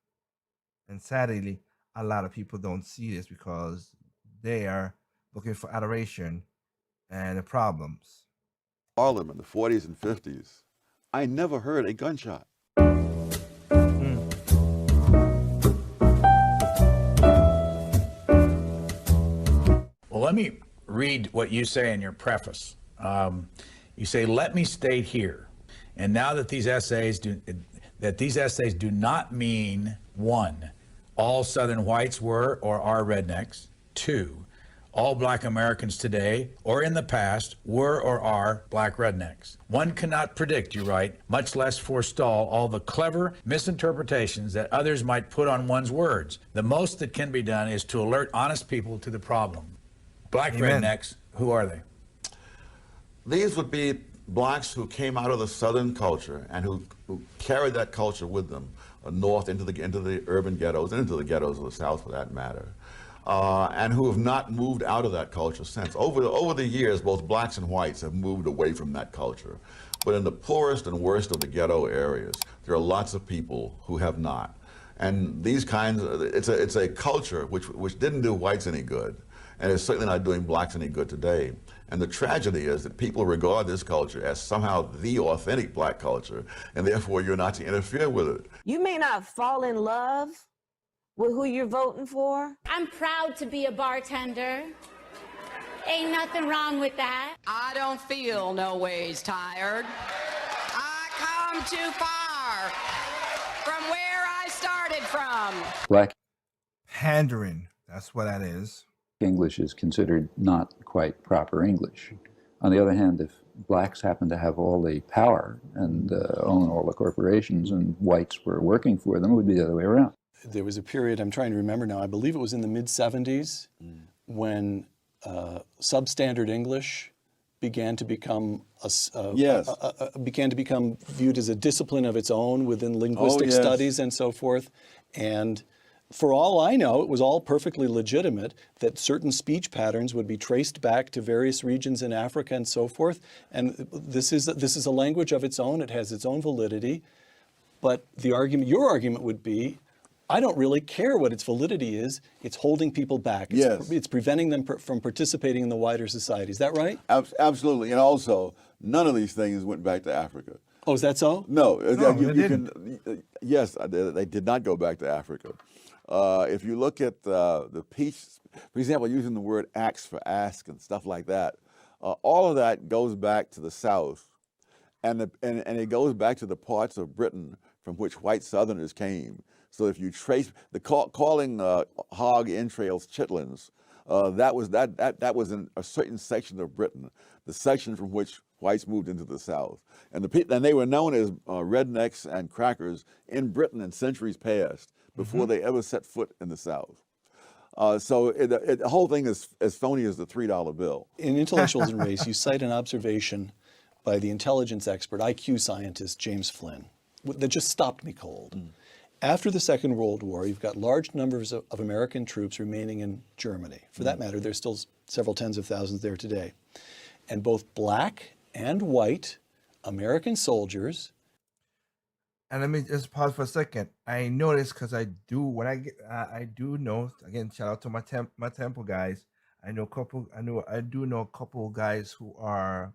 And sadly, a lot of people don't see this because they are looking for adoration and the problems. Harlem in the 40s and 50s, I never heard a gunshot. Well, let me read what you say in your preface. You say, "Let me state here, and now that these essays do not mean, 1, all Southern whites were or are rednecks; 2, all Black Americans today or in the past were or are Black rednecks. One cannot predict," you write, "much less forestall all the clever misinterpretations that others might put on one's words. The most that can be done is to alert honest people to the problem." Black Amen. rednecks, who are they? These would be blacks who came out of the Southern culture and who carried that culture with them north into the urban ghettos and into the ghettos of the South, for that matter, and who have not moved out of that culture since. Over the years, both blacks and whites have moved away from that culture. But in the poorest and worst of the ghetto areas, there are lots of people who have not. And these kinds, it's a culture which didn't do whites any good, and it's certainly not doing blacks any good today. And the tragedy is that people regard this culture as somehow the authentic black culture, and therefore you're not to interfere with it. You may not fall in love with who you're voting for. I'm proud to be a bartender. Ain't nothing wrong with that. I don't feel no ways tired. I come too far from where I started from. Black Pandering. That's what that is. English is considered not quite proper English. On the other hand, if blacks happen to have all the power and own all the corporations and whites were working for them, it would be the other way around. There was a period, I'm trying to remember now, I believe it was in the mid-70s when substandard English began to become viewed as a discipline of its own within linguistic studies and so forth. And for all I know, it was all perfectly legitimate that certain speech patterns would be traced back to various regions in Africa and so forth. And this is a language of its own. It has its own validity. But your argument would be, I don't really care what its validity is. It's holding people back. It's preventing them from participating in the wider society. Is that right? Absolutely. And also, none of these things went back to Africa. Oh, is that so? No. They didn't. Yes, they did not go back to Africa. If you look at the for example, using the word axe for ask and stuff like that. All of that goes back to the South, and it goes back to the parts of Britain from which white Southerners came. So if you trace calling hog entrails chitlins, that was in a certain section of Britain, the section from which whites moved into the South, and they were known as rednecks and crackers in Britain in centuries past before they ever set foot in the South. So the whole thing is as phony as the $3 bill. In Intellectuals and Race, you cite an observation by the intelligence expert, IQ scientist James Flynn, that just stopped me cold. After the Second World War, you've got large numbers of American troops remaining in Germany. For that matter, there's still several tens of thousands there today. And both black and white American soldiers. And let me just pause for a second. I noticed because I do know, again, shout out to my temple guys. I do know a couple guys who are,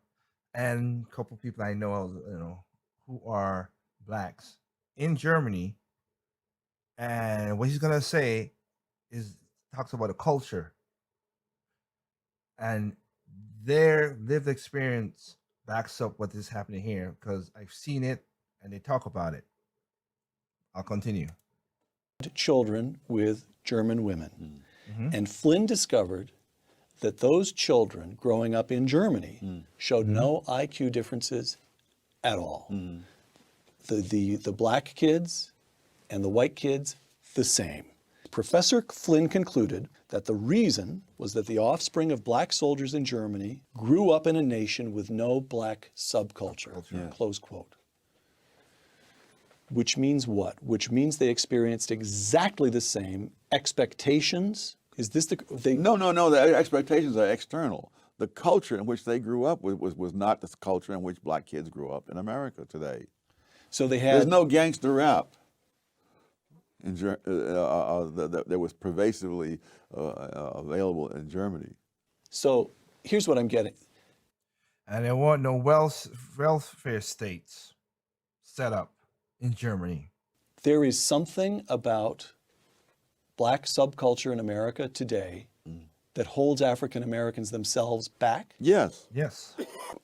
and a couple people I know, who are blacks in Germany. And what he's gonna say talks about the culture and their lived experience backs up what is happening here because I've seen it and they talk about it. I'll continue. Children with German women. And Flynn discovered that those children growing up in Germany showed no IQ differences at all. The black kids and the white kids, the same. Professor Flynn concluded that the reason was that the offspring of black soldiers in Germany grew up in a nation with no black subculture, close quote. Which means what? Which means they experienced exactly the same expectations. Is this No, the expectations are external. The culture in which they grew up was not the culture in which black kids grew up in America today. So they had... There's no gangster rap that was pervasively available in Germany. So here's what I'm getting. And there weren't no welfare states set up in Germany. There is something about black subculture in America today that holds African Americans themselves back? Yes. Yes.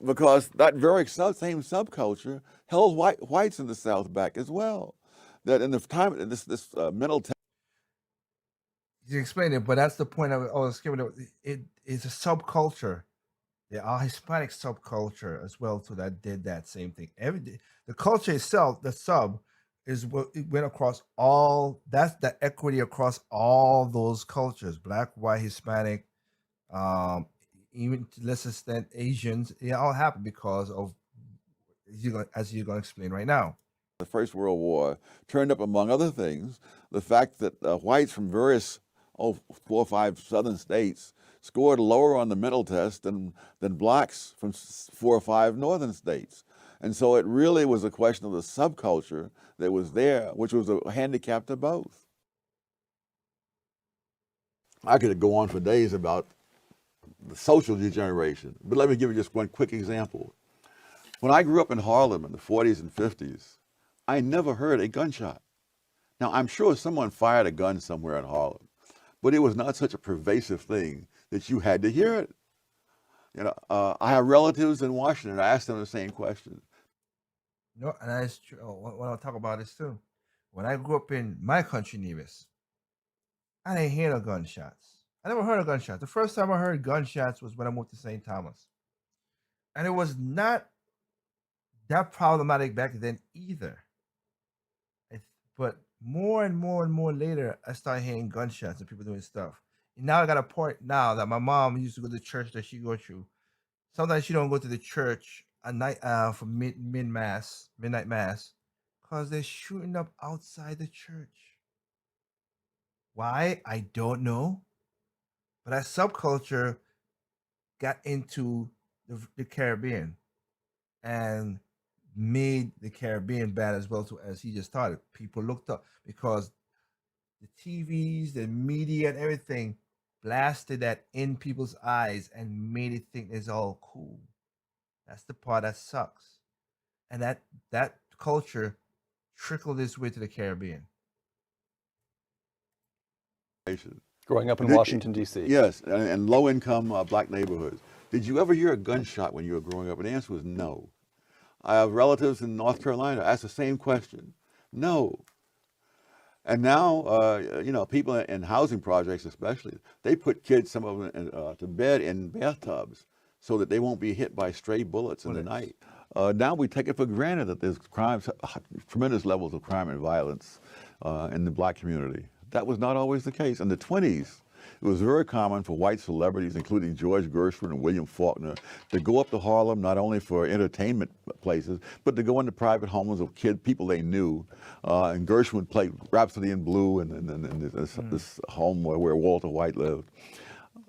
Because that very same subculture held whites in the South back as well. That in the time, this mental... You explained it, but that's the point I was giving. It is a subculture. There are Hispanic subculture as well, so that did that same thing. The culture itself, the sub, is what it went across all. That's the equity across all those cultures: black, white, Hispanic, even to less extent Asians. It all happened because of, as you're going to explain right now. The First World War turned up, among other things, the fact that whites from various 4 or 5 southern states scored lower on the mental test than blacks from 4 or 5 northern states. And so it really was a question of the subculture that was there, which was a handicap to both. I could go on for days about the social degeneration, but let me give you just one quick example. When I grew up in Harlem in the 40s and 50s, I never heard a gunshot. Now, I'm sure someone fired a gun somewhere in Harlem, but it was not such a pervasive thing that you had to hear it. I have relatives in Washington. I asked them the same question. No, and that's true. When I talk about this too, when I grew up in my country, Nevis, I didn't hear no gunshots. I never heard of gunshots. The first time I heard gunshots was when I moved to St. Thomas, and it was not that problematic back then either. But more and more and more later, I started hearing gunshots and people doing stuff. And now I got a point now that my mom used to go to the church that she go to. Sometimes she don't go to the church at night for midnight mass, because they're shooting up outside the church. Why? I don't know. But that subculture got into the Caribbean and made the Caribbean bad as well, too, as he just started. People looked up because the TVs, the media, and everything blasted that in people's eyes and made it think it's all cool. That's the part that sucks. And that culture trickled its way to the Caribbean. Growing up in Washington, D.C. Yes, and low-income black neighborhoods. Did you ever hear a gunshot when you were growing up? And the answer was no. I have relatives in North Carolina ask the same question. No. And now, you know, people in housing projects especially, they put kids, some of them, to bed in bathtubs so that they won't be hit by stray bullets in the night. Now we take it for granted that there's crimes, tremendous levels of crime and violence in the black community. That was not always the case. In the 20s, it was very common for white celebrities, including George Gershwin and William Faulkner, to go up to Harlem not only for entertainment places, but to go into private homes of people they knew. And Gershwin would play Rhapsody in Blue in this home where Walter White lived.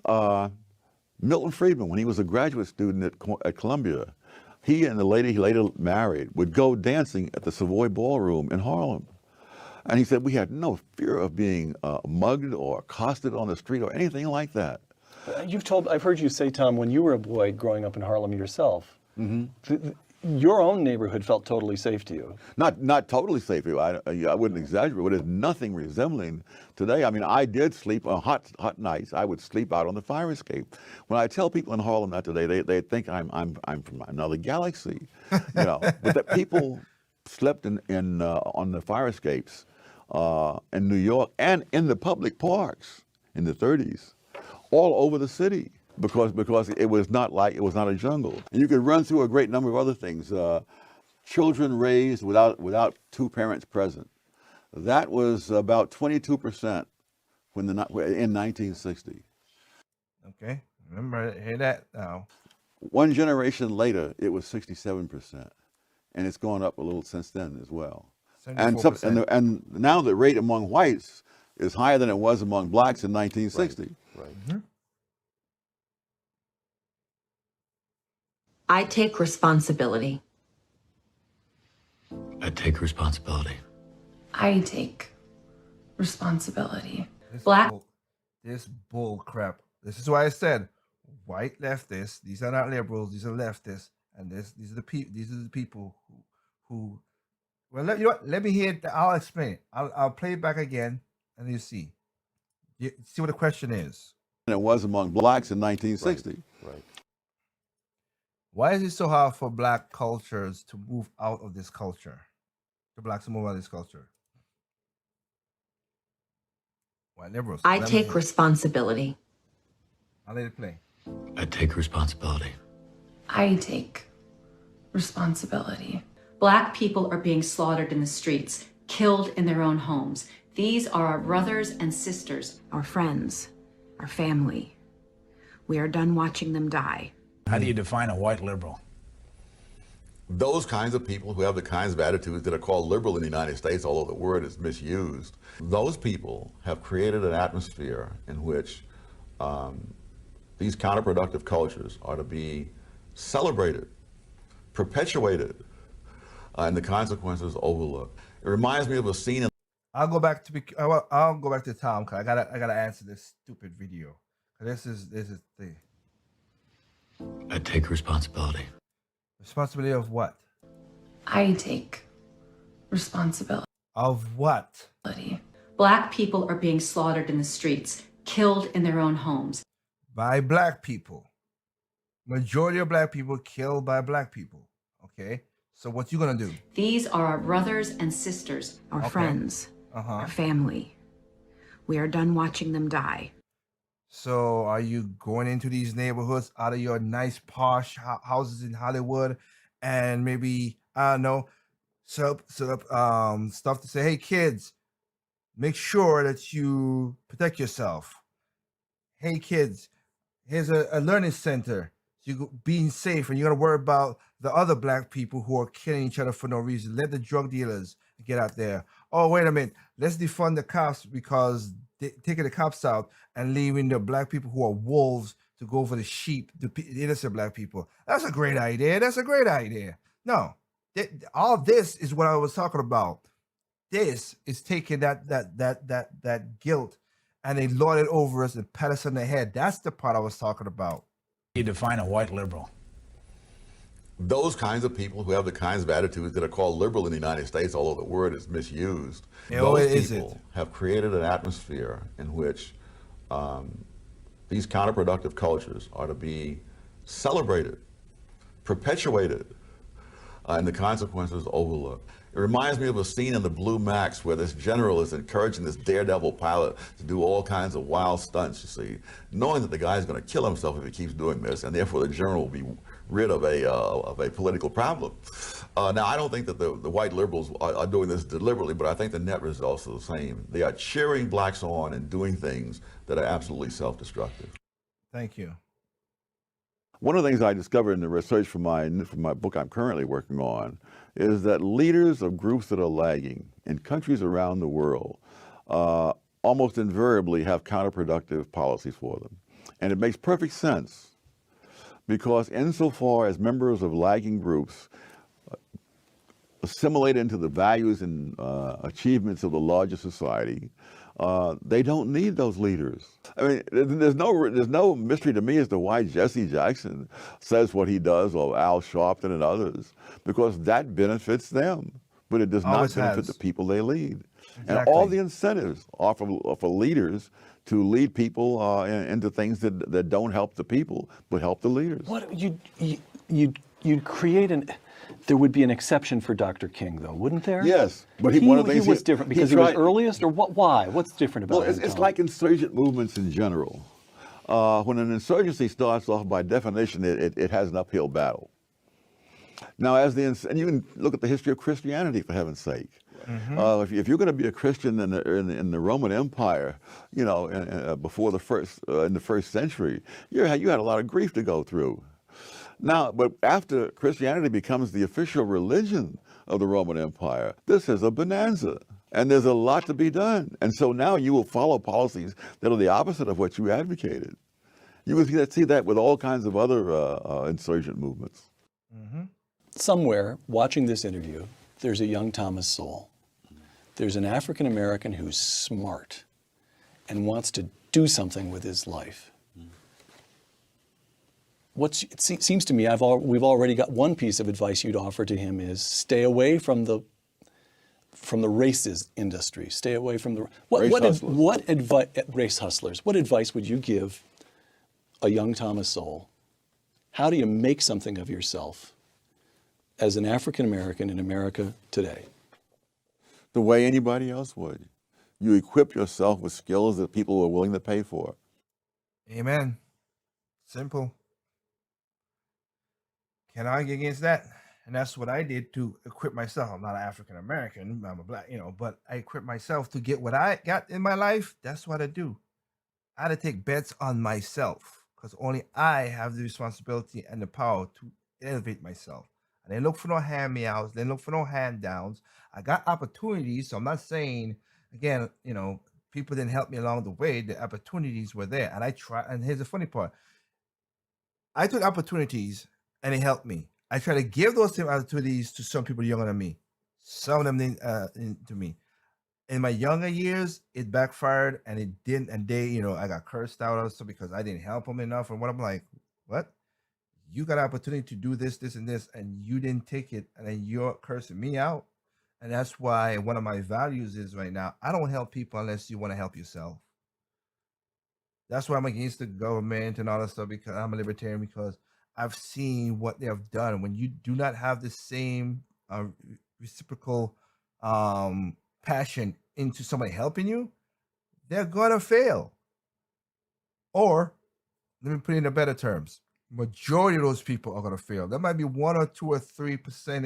Milton Friedman, when he was a graduate student at Columbia, he and the lady he later married would go dancing at the Savoy Ballroom in Harlem. And he said, we had no fear of being mugged or accosted on the street or anything like that. I've heard you say, Tom, when you were a boy growing up in Harlem yourself, your own neighborhood felt totally safe to you. Not totally safe. I wouldn't exaggerate, but there's nothing resembling today. I mean, I did sleep on hot nights. I would sleep out on the fire escape. When I tell people in Harlem that today, they think I'm from another galaxy, you know. But that people slept on the fire escapes in New York and in the public parks in the 30s, all over the city. Because it was not a jungle. And you could run through a great number of other things. Children raised without two parents present. That was about 22% in 1960. Okay, remember, hear that now. One generation later, it was 67%, and it's gone up a little since then as well. And now the rate among whites is higher than it was among blacks in 1960. Right. Mm-hmm. I take responsibility. I take responsibility. I take responsibility. This bull crap. This is why I said white leftists. These are not liberals. These are leftists, and these are the people who. Well, you know what? Let me hear it. I'll explain it. I'll play it back again, and you see. You see what the question is. And it was among blacks in 1960. Right. Why is it so hard for black cultures to move out of this culture? For blacks to move out of this culture? White liberals. I take responsibility. I'll let it play. I take responsibility. I take responsibility. Black people are being slaughtered in the streets, killed in their own homes. These are our brothers and sisters, our friends, our family. We are done watching them die. How do you define a white liberal? Those kinds of people who have the kinds of attitudes that are called liberal in the United States, although the word is misused, those people have created an atmosphere in which these counterproductive cultures are to be celebrated, perpetuated, and the consequences overlooked. It reminds me of a scene in... I'll go back to Tom, because I gotta answer this stupid video. This is the thing. I take responsibility. Responsibility of what? I take responsibility. Of what? Black people are being slaughtered in the streets, killed in their own homes. By black people. Majority of black people killed by black people. Okay? So what you gonna do? These are our brothers and sisters, our friends, our family. We are done watching them die. So are you going into these neighborhoods out of your nice posh houses in Hollywood and maybe, I don't know, set up stuff to say, hey kids, make sure that you protect yourself. Hey kids, here's a learning center. You being safe, and you gotta worry about the other black people who are killing each other for no reason. Let the drug dealers get out there. Oh, wait a minute. Let's defund the cops because they're taking the cops out and leaving the black people who are wolves to go for the sheep, the innocent black people. That's a great idea. That's a great idea. No, all this is what I was talking about. This is taking that guilt and they lord it over us and pat us on the head. That's the part I was talking about. You define a white liberal. Those kinds of people who have the kinds of attitudes that are called liberal in the United States, although the word is misused, those people have created an atmosphere in which These counterproductive cultures are to be celebrated, perpetuated, and the consequences overlooked. It reminds me of a scene in the Blue Max where this general is encouraging this daredevil pilot to do all kinds of wild stunts, you see, knowing that the guy's going to kill himself if he keeps doing this, and therefore the general will be rid of a political problem. Now, I don't think that the white liberals are doing this deliberately, but I think the net results are the same. They are cheering blacks on and doing things that are absolutely self-destructive. Thank you. One of the things I discovered in the research for my book I'm currently working on is that leaders of groups that are lagging in countries around the world almost invariably have counterproductive policies for them. And it makes perfect sense because insofar as members of lagging groups assimilate into the values and achievements of the larger society, they don't need those leaders. I mean, there's no mystery to me as to why Jesse Jackson says what he does, or Al Sharpton and others, because that benefits them, but it does not benefit the people they lead. Exactly. And all the incentives are for leaders to lead people into things that don't help the people, but help the leaders. What you'd create there would be an exception for Dr. King, though, wouldn't there? Yes, but one of the things he was different because he was earliest, or what? Why? What's different about it? It's like insurgent movements in general. When an insurgency starts off, by definition, it has an uphill battle. Now, and you can look at the history of Christianity, for heaven's sake. Mm-hmm. If you're going to be a Christian in the Roman Empire, you know, before in the first century, you had a lot of grief to go through. Now, but after Christianity becomes the official religion of the Roman Empire, this is a bonanza, and there's a lot to be done. And so now you will follow policies that are the opposite of what you advocated. You will see that with all kinds of other insurgent movements. Mm-hmm. Somewhere, watching this interview, there's a young Thomas Sowell. There's an African American who's smart and wants to do something with his life. It seems to me we've already got one piece of advice you'd offer to him is stay away from the races industry. Stay away from the race hustlers. What advice would you give a young Thomas Sowell? How do you make something of yourself as an African American in America today? The way anybody else would. You equip yourself with skills that people are willing to pay for. Amen. Simple. Can't argue against that. And that's what I did to equip myself. I'm not African American, I'm a black, but I equipped myself to get what I got in my life. That's what I do. I had to take bets on myself because only I have the responsibility and the power to elevate myself. I didn't look for no hand-me-outs, didn't look for no hand-downs. I got opportunities, so I'm not saying, again, people didn't help me along the way. The opportunities were there, and I tried. And here's the funny part. I took opportunities and it helped me. I try to give those same opportunities to some people younger than me. Some of them didn't to me. In my younger years, it backfired and it didn't. And I got cursed out also because I didn't help them enough. And what I'm like, what? You got an opportunity to do this, this, and this, and you didn't take it, and then you're cursing me out. And that's why one of my values is right now, I don't help people unless you want to help yourself. That's why I'm against the government and all that stuff, because I'm a libertarian, because I've seen what they have done. When you do not have the same reciprocal passion into somebody helping you, they're gonna fail. Or let me put it in better terms. Majority of those people are gonna fail. There might be 1 or 2 or 3%,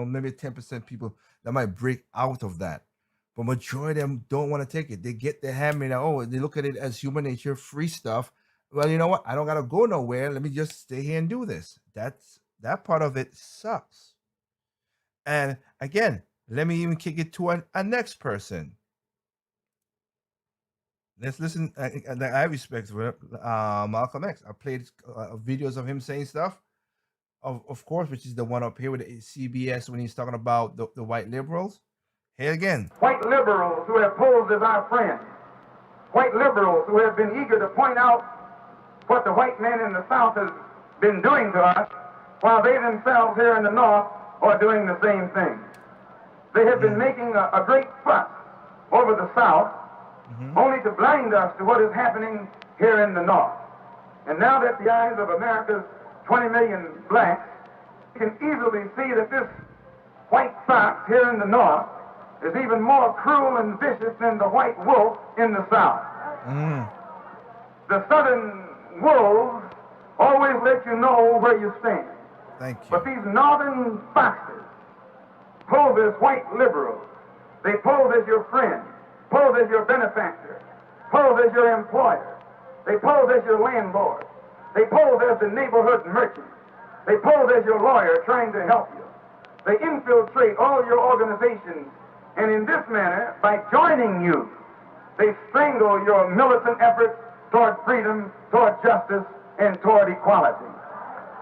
maybe 10% people that might break out of that. But majority of them don't want to take it. They get their hand made out. They look at it as human nature, free stuff. Well, you know what? I don't gotta go nowhere. Let me just stay here and do this. That part of it sucks. And again, let me even kick it to a next person. Let's listen. I respect Malcolm X. I played videos of him saying stuff, of course, which is the one up here with CBS when he's talking about the white liberals. Here again. White liberals who have posed as our friends. White liberals who have been eager to point out what the white man in the South has been doing to us, while they themselves here in the North are doing the same thing. They have been making a great fuss over the South only to blind us to what is happening here in the North. And now that the eyes of America's 20 million blacks can easily see that this white fox here in the North is even more cruel and vicious than the white wolf in the South. The Southern wolves always let you know where you stand. Thank you. But these Northern foxes pose as white liberals. They pose as your friend, pose as your benefactor, pose as your employer. They pose as your landlord. They pose as the neighborhood merchant. They pose as your lawyer trying to help you. They infiltrate all your organizations, and in this manner, by joining you, they strangle your militant efforts toward freedom, toward justice, and toward equality.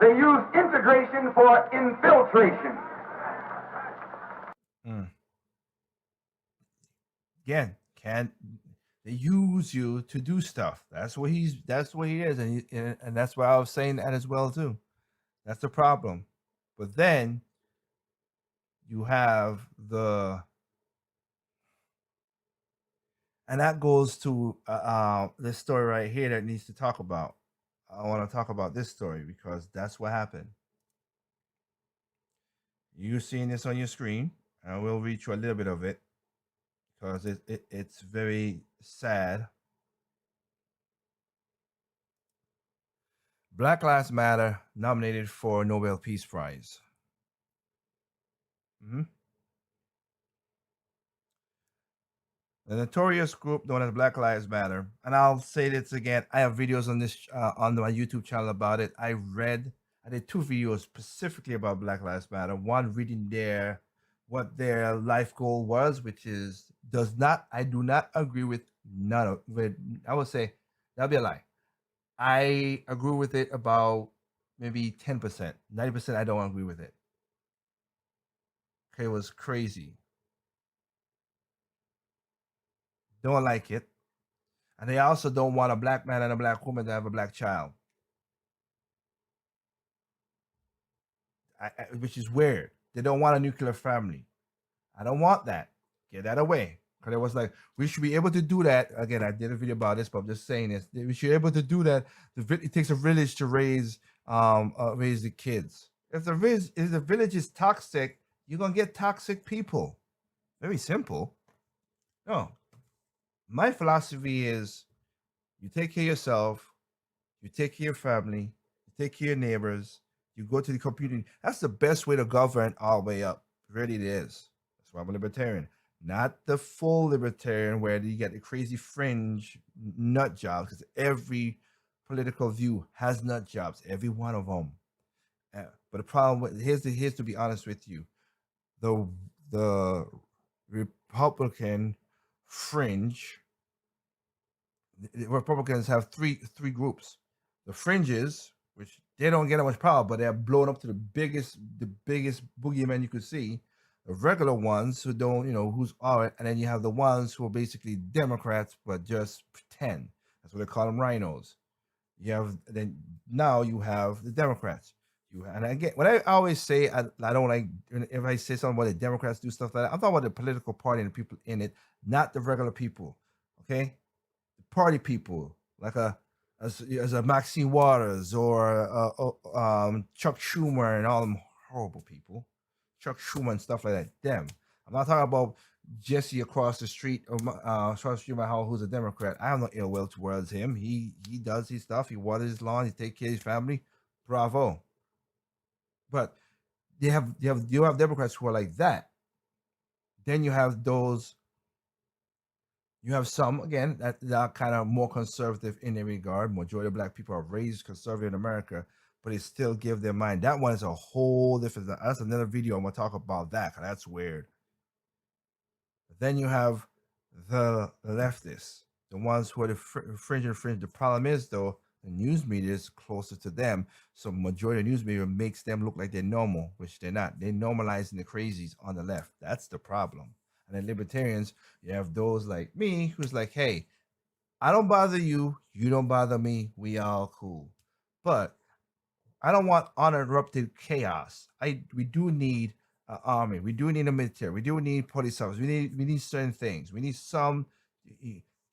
They use integration for infiltration. Again, they use you to do stuff. That's what he is, and that's why I was saying that as well too. That's the problem. But then you have and that goes to this story right here that needs to talk about. I want to talk about this story because that's what happened. You're seeing this on your screen, and I will read you a little bit of it because it's very sad. Black Lives Matter nominated for Nobel Peace Prize. The notorious group known as Black Lives Matter, and I'll say this again. I have videos on this on my YouTube channel about it. I did 2 videos specifically about Black Lives Matter. One reading what their life goal was, which is I do not agree with none of it. I would say that'd be a lie. I agree with it about maybe 10%. 90% I don't agree with it. Okay, it was crazy. Don't like it. And they also don't want a black man and a black woman to have a black child. Which is weird. They don't want a nuclear family. I don't want that. Get that away. Because it was like, we should be able to do that. Again, I did a video about this, but I'm just saying this. We should be able to do that. It takes a village to raise the kids. If the village is toxic, you're going to get toxic people. Very simple. No. My philosophy is you take care of yourself, you take care of your family, you take care of your neighbors, you go to the community. That's the best way to govern all the way up. Really, it is. That's why I'm a libertarian. Not the full libertarian where you get the crazy fringe nut jobs, because every political view has nut jobs, every one of them. But the problem, here's to be honest with you, the Republican fringe. The Republicans have three groups. The fringes, which they don't get that much power, but they're blown up to the biggest boogeyman you could see. The regular ones who don't, who's all right, and then you have the ones who are basically Democrats but just pretend. That's what they call them, rhinos. Now you have the Democrats. And again, when I always say I don't like, if I say something about the Democrats do stuff like that, I'm talking about the political party and the people in it, not the regular people. Okay. Party people like as a Maxine Waters or Chuck Schumer and all them horrible people, Chuck Schumer and stuff like that. Them. I'm not talking about Jesse across the street or across the street my house who's a Democrat. I have no ill will towards him. He does his stuff. He waters his lawn. He takes care of his family. Bravo. But you have Democrats who are like that. Then you have those. You have some, again, that are kind of more conservative in their regard. Majority of black people are raised conservative in America, but they still give their mind. That one is a whole different. That's another video I'm going to talk about that, because that's weird. But then you have the leftists, the ones who are the fringe. The problem is, though, the news media is closer to them. So majority of news media makes them look like they're normal, which they're not. They're normalizing the crazies on the left. That's the problem. And then libertarians, you have those like me who's like, hey, I don't bother you. You don't bother me. We all cool. But I don't want uninterrupted chaos. We do need an army. We do need a military. We do need police officers. We need certain things. We need some.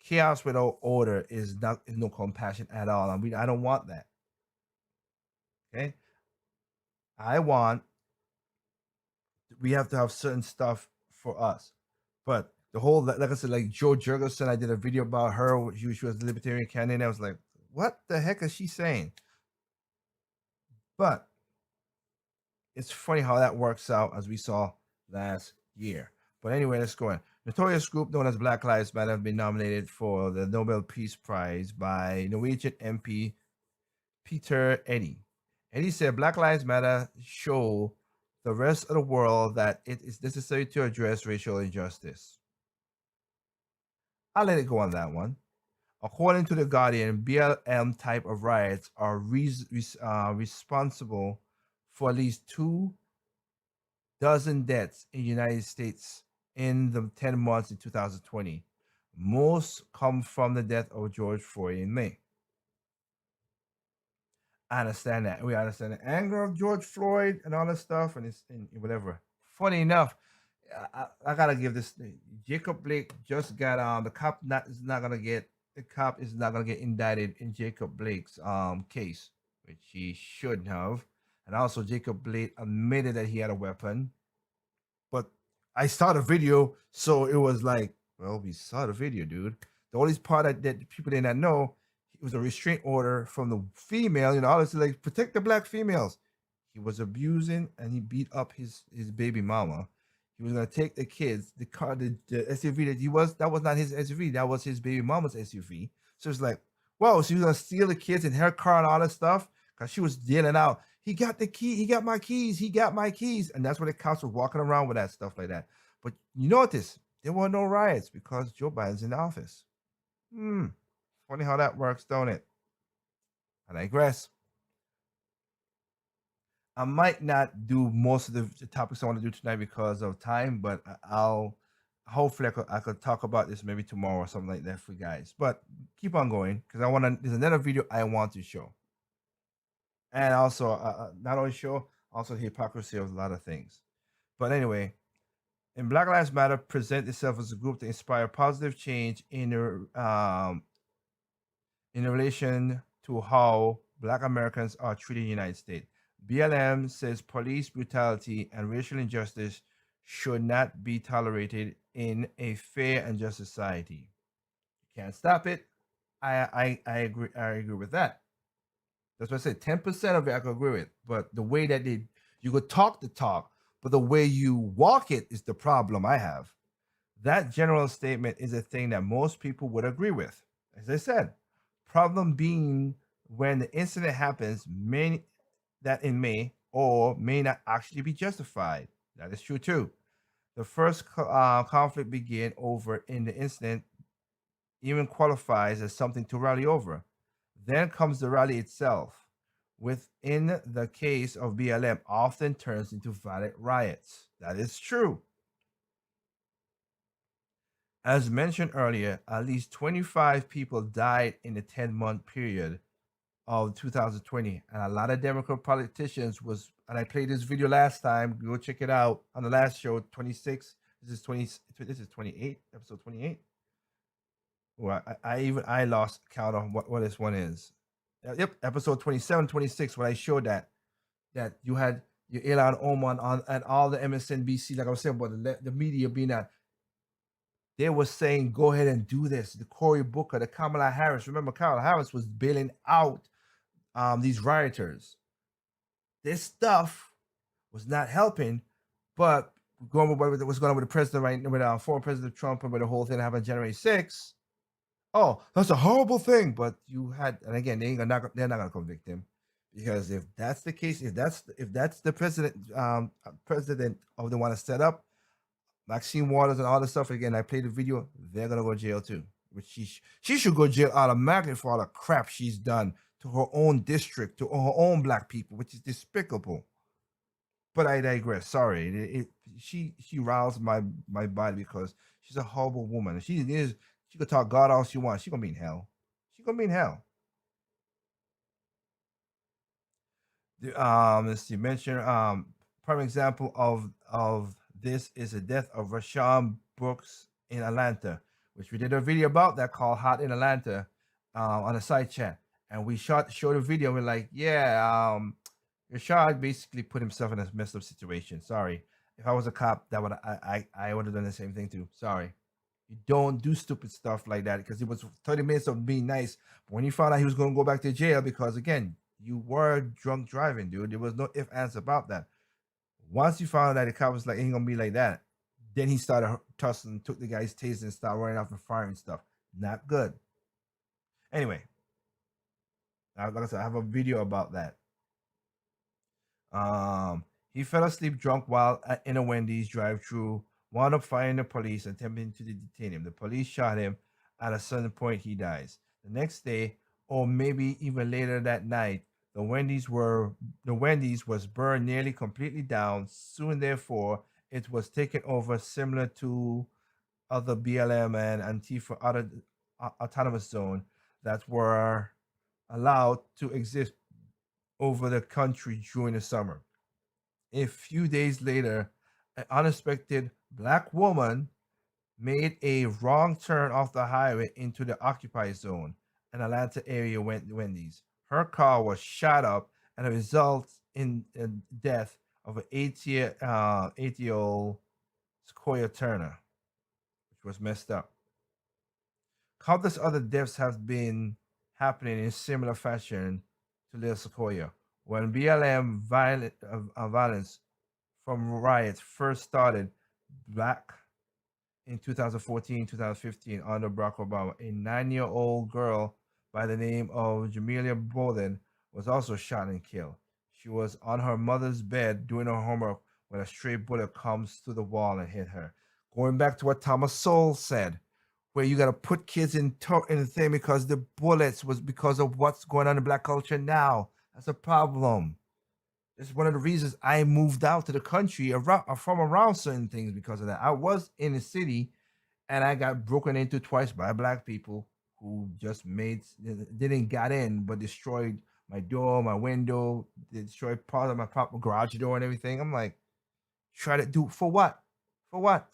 chaos without order is no compassion at all. And I don't want that. Okay, we have to have certain stuff for us, but the whole, like I said, like Joe Jurgensen, I did a video about her. She was a libertarian candidate. I was like, what the heck is she saying? But it's funny how that works out, as we saw last year. But anyway, let's go on. Notorious group known as Black Lives Matter have been nominated for the Nobel Peace Prize by Norwegian MP Peter Eddy. Eddy said Black Lives Matter show the rest of the world that it is necessary to address racial injustice. I'll let it go on that one. According to The Guardian, BLM type of riots are responsible for at least 2 dozen deaths in the United States in the 10 months in 2020. Most come from the death of George Floyd in May. I understand that. We understand the anger of George Floyd and all that stuff, and it's whatever. Funny enough, I gotta give this. Jacob Blake just got the cop is not gonna get indicted in Jacob Blake's case, which he shouldn't have. And also, Jacob Blake admitted that he had a weapon. But I saw the video, so it was like, well, we saw the video, dude. The only part that people did not know, it was a restraint order from the female, obviously, like, protect the black females. He was abusing and he beat up his baby mama. He was gonna take the kids, the car, the SUV that was not his SUV, that was his baby mama's SUV. So it's like, whoa, so he was gonna steal the kids in her car and all that stuff because she was dealing out. He got the key, he got my keys, and that's where the cops were walking around with that stuff like that. But you notice there were no riots because Joe Biden's in the office. Funny how that works, don't it? I digress. I might not do most of the topics I want to do tonight because of time, but I'll hopefully I could talk about this maybe tomorrow or something like that for you guys. But keep on going because there's another video I want to show, and also not only show, also the hypocrisy of a lot of things. But anyway, and Black Lives Matter present itself as a group to inspire positive change in relation to how Black Americans are treated in the United States. BLM says police brutality and racial injustice should not be tolerated in a fair and just society. You can't stop it. I agree. I agree with that. That's what I said. 10% of it I could agree with, but the way that you could talk the talk, but the way you walk it is the problem I have. That general statement is a thing that most people would agree with. As I said, problem being when the incident happens, that it may or may not actually be justified. That is true too. The first conflict began over in the incident even qualifies as something to rally over. Then comes the rally itself. Within the case of BLM, often turns into violent riots. That is true. As mentioned earlier, at least 25 people died in the 10-month period of 2020, and a lot of Democrat politicians and I played this video last time. Go check it out on the last show, 26. This is 28, episode 28. Well, I lost count on what this one is. Yep, episode 27, 26, when I showed that you had your Elon Oman on and all the MSNBC, like I was saying about the media being that they were saying, go ahead and do this. The Cory Booker, the Kamala Harris. Remember, Kamala Harris was bailing out these rioters. This stuff was not helping, but going with what's going on with the president right now, with former President Trump and with the whole thing happened January 6th. Oh, that's a horrible thing. But you had, and again, they're not gonna convict him because if that's the case, if that's the president of the one to set up, Maxine Waters and all this stuff. Again, I played the video. They're gonna go to jail too. Which she should go to jail automatically for all the crap she's done to her own district, to her own black people, which is despicable. But I digress. Sorry, she riles my body because she's a horrible woman. She could talk God all she wants. She's gonna be in hell. She's gonna be in hell. Let's see. Mention prime example of this is the death of Rashawn Brooks in Atlanta, which we did a video about that called Hot in Atlanta on a side chat. And we showed a video. And we're like, yeah, Rashad basically put himself in a messed up situation. Sorry. If I was a cop, that would I would have done the same thing too. Sorry. You don't do stupid stuff like that because it was 30 minutes of being nice. But when you found out he was going to go back to jail because, again, you were drunk driving, dude. There was no ifs, ands about that. Once you found out the cop was like, ain't going to be like that, then he started tussling, took the guy's taser and started running off and firing stuff. Not good. Anyway, like I said, I have a video about that. He fell asleep drunk while in a Wendy's drive-thru, wound up firing the police, attempting to detain him. The police shot him. At a certain point, he dies. The next day, or maybe even later that night, the Wendy's was burned nearly completely down. Soon, therefore, it was taken over, similar to other BLM and Antifa other autonomous zone that were allowed to exist over the country during the summer. A few days later, an unexpected black woman made a wrong turn off the highway into the occupied zone, an Atlanta area Wendy's. Her car was shot up and it results in the death of an 8-year-old Sequoia Turner, which was messed up. Countless other deaths have been happening in similar fashion to Little Sequoia. When BLM violence from riots first started back in 2014, 2015 under Barack Obama, a 9-year-old girl by the name of Jamelia Bolden was also shot and killed. She was on her mother's bed doing her homework when a stray bullet comes through the wall and hit her. Going back to what Thomas Sowell said, where you got to put kids in the thing because the bullets was because of what's going on in black culture now. That's a problem. It's one of the reasons I moved out to the country from around certain things because of that. I was in the city and I got broken into twice by black people who just didn't got in, but destroyed my door, my window, destroyed part of my proper garage door and everything. I'm like, try to do for what? For what?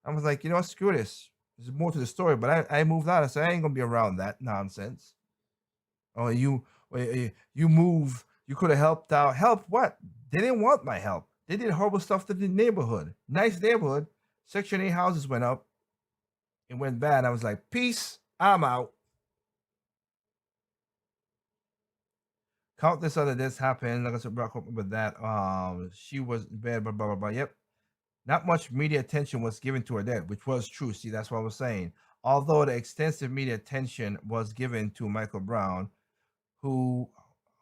I was like, you know what, screw this. There's more to the story, but I moved out. I said, I ain't gonna be around that nonsense. Oh, you moved. You could have helped out. Help what? They didn't want my help. They did horrible stuff to the neighborhood. Nice neighborhood. Section 8 houses went up. It went bad. I was like, peace. I'm out. Countless other deaths happened. Like I said, Brock with that. She was bad, blah, blah, blah, blah. Yep. Not much media attention was given to her death, which was true. See, that's what I was saying. Although the extensive media attention was given to Michael Brown, who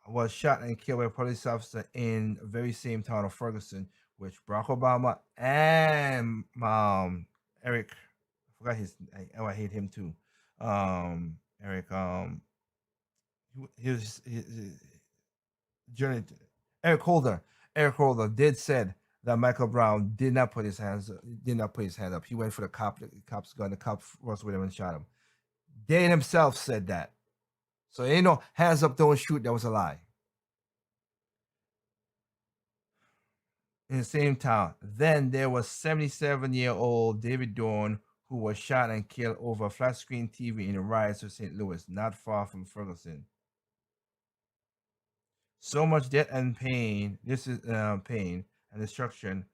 was shot and killed by a police officer in the very same town of Ferguson, which Barack Obama and Eric, I forgot I hate him too. Eric, his journey, Eric Holder did said that Michael Brown did not put his hand up. He went for the cop's gun. The cop was with him and shot him. Dane himself said that. So ain't no hands up, don't shoot. That was a lie. In the same town. Then there was 77-year-old David Dorn, who was shot and killed over a flat screen TV in the riots of St. Louis, not far from Ferguson. So much death and pain. This is pain and destruction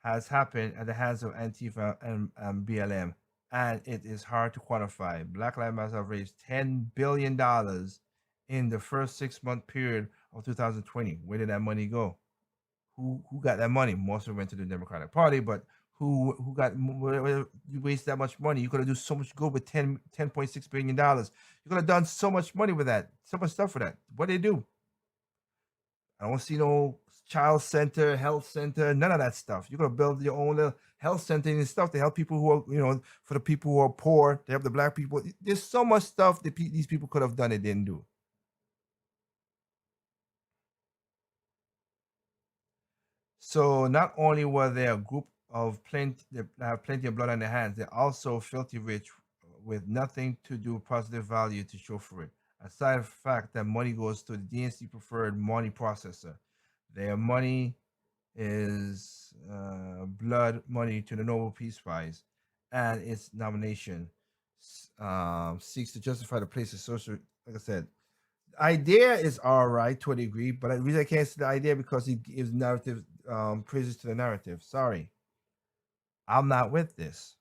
has happened at the hands of Antifa and BLM, and it is hard to quantify. Black Lives Matter have raised $10 billion in the first 6-month period of 2020. Where did that money go? Who got that money? Most of it went to the Democratic Party, but who you waste that much money? You could have done so much good with $10.6 billion. You could have done so much money with that, so much stuff for that. What did they do? I don't see no child center, health center, none of that stuff. You could have built your own little health center and stuff to help people who are, for the people who are poor, to help the black people. There's so much stuff that these people could have done and didn't do. So not only were there a group of plenty of blood on their hands, they're also filthy rich with nothing to do positive value to show for it. Aside from the fact that money goes to the DNC preferred money processor. Their money is blood money to the Nobel Peace Prize and its nomination. seeks to justify the place of social. Like I said, idea is all right to a degree, but the reason I can't see the idea because he gives narrative praises to the narrative. Sorry, I'm not with this.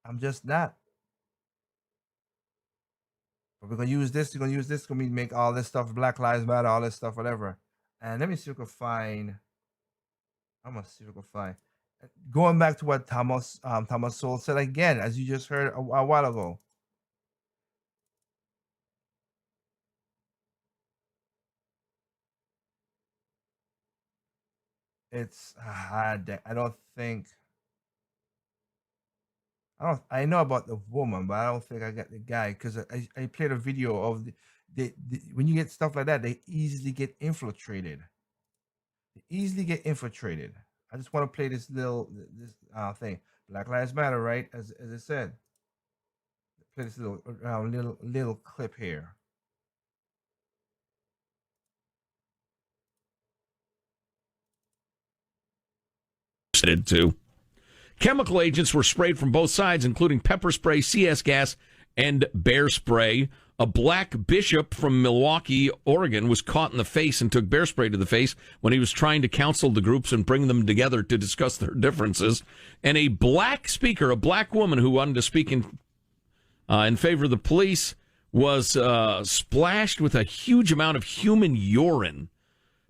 I'm just not. But we're gonna use this. We're gonna use this. We're gonna make all this stuff Black Lives Matter, all this stuff, whatever. And let me see if we can find. I'm gonna see if we can find. Going back to what Thomas Sowell said again, as you just heard a while ago. It's I don't think I know about the woman, but I don't think I got the guy because I played a video of the when you get stuff like that, they easily get infiltrated. They easily get infiltrated. I just want to play this little thing. Black Lives Matter, right? As I said. Play this little clip here. To. Chemical agents were sprayed from both sides, including pepper spray, CS gas, and bear spray. A black bishop from Milwaukee, Oregon, was caught in the face and took bear spray to the face when he was trying to counsel the groups and bring them together to discuss their differences. And a black speaker, a black woman who wanted to speak in favor of the police, was splashed with a huge amount of human urine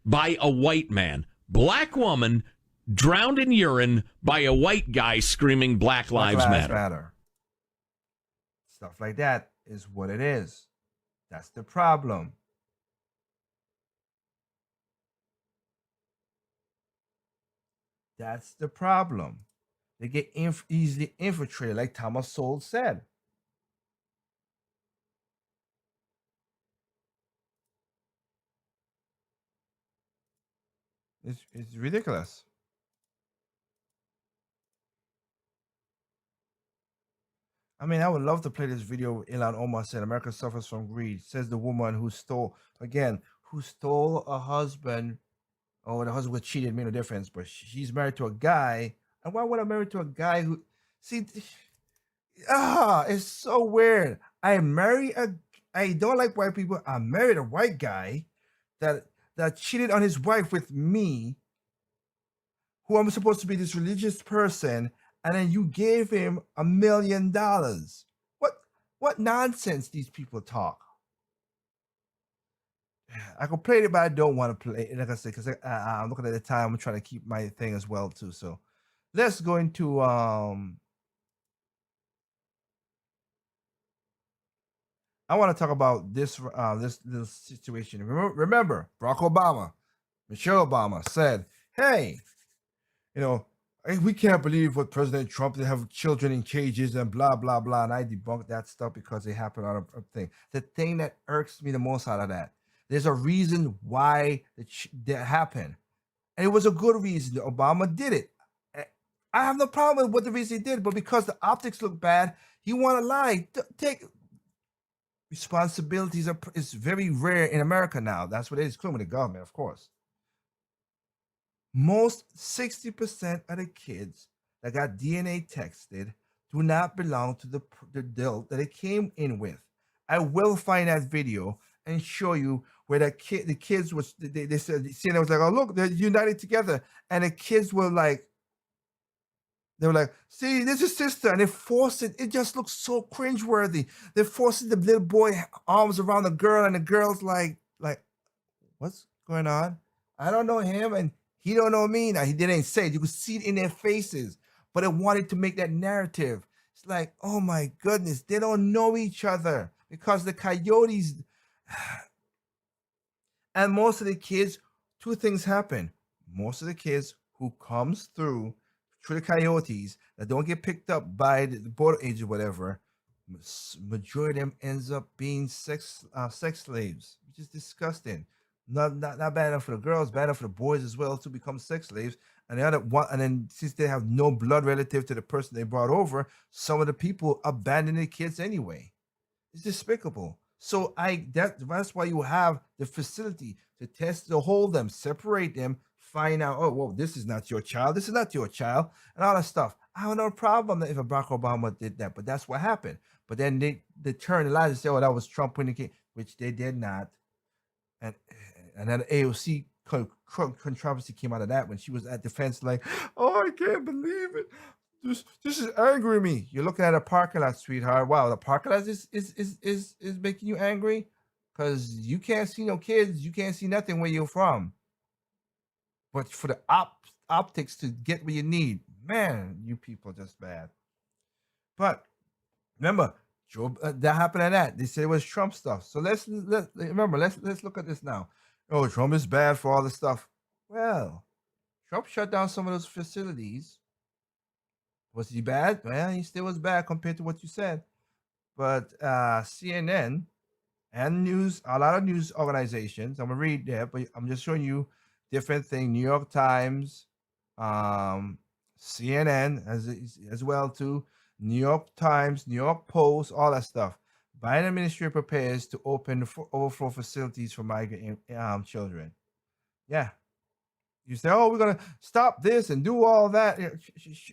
by a white man. Black woman drowned in urine by a white guy screaming Black Lives Matter. Stuff like that is what it is. That's the problem. That's the problem. They get easily infiltrated, like Thomas Sowell said. It's ridiculous. I mean, I would love to play this video. Ilan Omar said, America suffers from greed. Says the woman who stole a husband. Oh, the husband was cheated, made no difference. But she's married to a guy. And why would I marry to a guy who... See, it's so weird. I don't like white people. I married a white guy that cheated on his wife with me, who I'm supposed to be this religious person, and then you gave him $1 million. What nonsense these people talk. I could play it, but I don't want to play it, like I said, because I'm looking at the time. I'm trying to keep my thing as well too. So let's go into I want to talk about this little situation. Remember, Barack Obama, Michelle Obama said, "Hey, we can't believe what President Trump, they have children in cages and blah, blah, blah." And I debunked that stuff because it happened on a thing. The thing that irks me the most out of that, there's a reason why that happened. And it was a good reason. Obama did it. I have no problem with what the reason he did, but because the optics look bad, you want to lie. Take responsibilities is very rare in America now. That's what it is, including the government, of course. Most 60% of the kids that got DNA tested do not belong to the adult that it came in with. I will find that video and show you where the kids was. They said, CNN was like, "Oh look, they're united together," and the kids were like, they were like, "See, this is sister," and they forced it. It just looks so cringeworthy. They're forcing the little boy arms around the girl, and the girl's like, what's going on? I don't know him, and he don't know me. Now, he didn't say it. You could see it in their faces, but it wanted to make that narrative. It's like, oh my goodness, they don't know each other because the coyotes. And most of the kids, two things happen. Most of the kids who comes through the coyotes that don't get picked up by the border agent or whatever, majority of them ends up being sex slaves, which is disgusting. Not bad enough for the girls, bad enough for the boys as well to become sex slaves. And the other one, and then since they have no blood relative to the person they brought over, some of the people abandon the kids anyway. It's despicable. So that's why you have the facility to test, to hold them, separate them, find out, oh, well, this is not your child, this is not your child, and all that stuff. I have no problem if Barack Obama did that, but that's what happened. But then they turned the lies and said, "Oh, that was Trump winning," which they did not. And then AOC controversy came out of that when she was at defense, like, "Oh, I can't believe it. This is angering me." You're looking at a parking lot, sweetheart. Wow, the parking lot is making you angry because you can't see no kids, you can't see nothing where you're from. But for the optics to get what you need, man, you people are just bad. But remember, Joe, that happened at that. They said it was Trump stuff. So let's look at this now. Oh, Trump is bad for all this stuff. Well, Trump shut down some of those facilities. Was he bad? Well, he still was bad compared to what you said. But CNN and a lot of news organizations, I'm gonna read there, but I'm just showing you different things. New York Times, CNN as well too. New York Times, New York Post, all that stuff. Biden administration prepares to open the overflow facilities for migrant children. Yeah. You say, "Oh, we're gonna stop this and do all that." Yeah,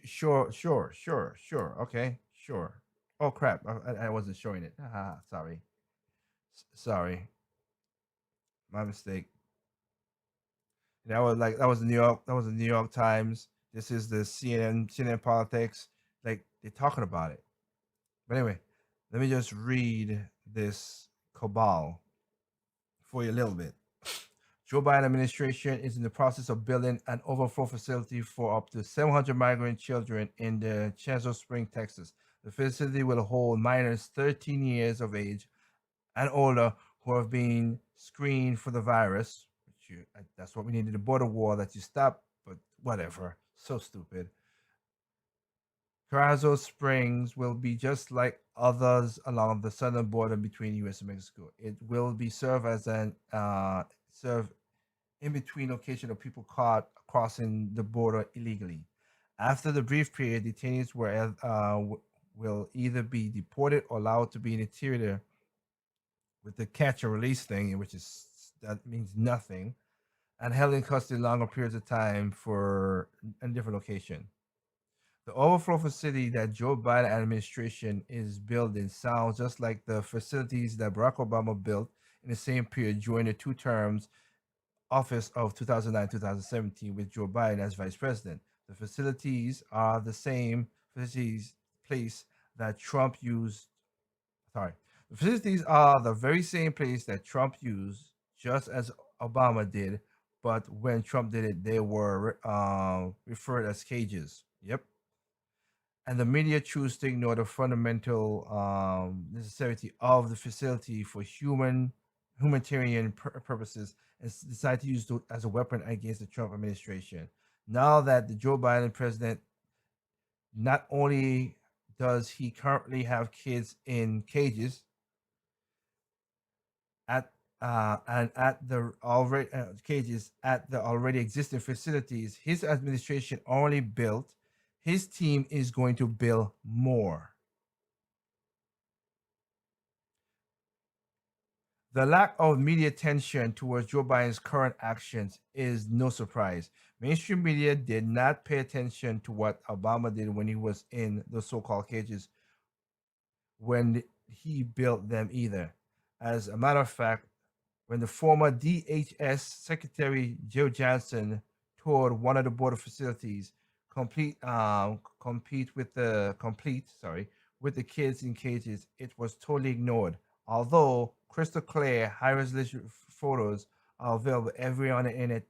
sure. Okay, sure. Oh crap! I wasn't showing it. Sorry. Sorry. My mistake. That was the New York. That was the New York Times. This is the CNN politics. Like they're talking about it. But anyway, let me just read this cabal for you a little bit. Joe Biden administration is in the process of building an overflow facility for up to 700 migrant children in the Chancellor Spring, Texas. The facility will hold minors 13 years of age and older who have been screened for the virus. That's what we needed a border wall that you stop, but whatever. So stupid. Carrizo Springs will be just like others along the southern border between U.S. and Mexico. It will be serve in between location of people caught crossing the border illegally. After the brief period, detainees will either be deported or allowed to be in the interior with the catch and release thing, that means nothing, and held in custody longer periods of time for a different location. The overflow facility that Joe Biden administration is building sounds just like the facilities that Barack Obama built in the same period during the two terms office of 2009-2017 with Joe Biden as vice president. The facilities are the same place that Trump used. Sorry, the facilities are the very same place that Trump used, just as Obama did. But when Trump did it, they were referred as cages. Yep. And the media choose to ignore the fundamental necessity of the facility for humanitarian purposes and decide to use it as a weapon against the Trump administration. Now that the Joe Biden president, not only does he currently have kids in cages at the already existing facilities, his administration already built. His team is going to build more. The lack of media attention towards Joe Biden's current actions is no surprise. Mainstream media did not pay attention to what Obama did when he was in the so-called cages when he built them either. As a matter of fact, when the former DHS Secretary Joe Johnson toured one of the border facilities, complete with the kids in cages, it was totally ignored. Although crystal clear, high-resolution photos are available everywhere on the internet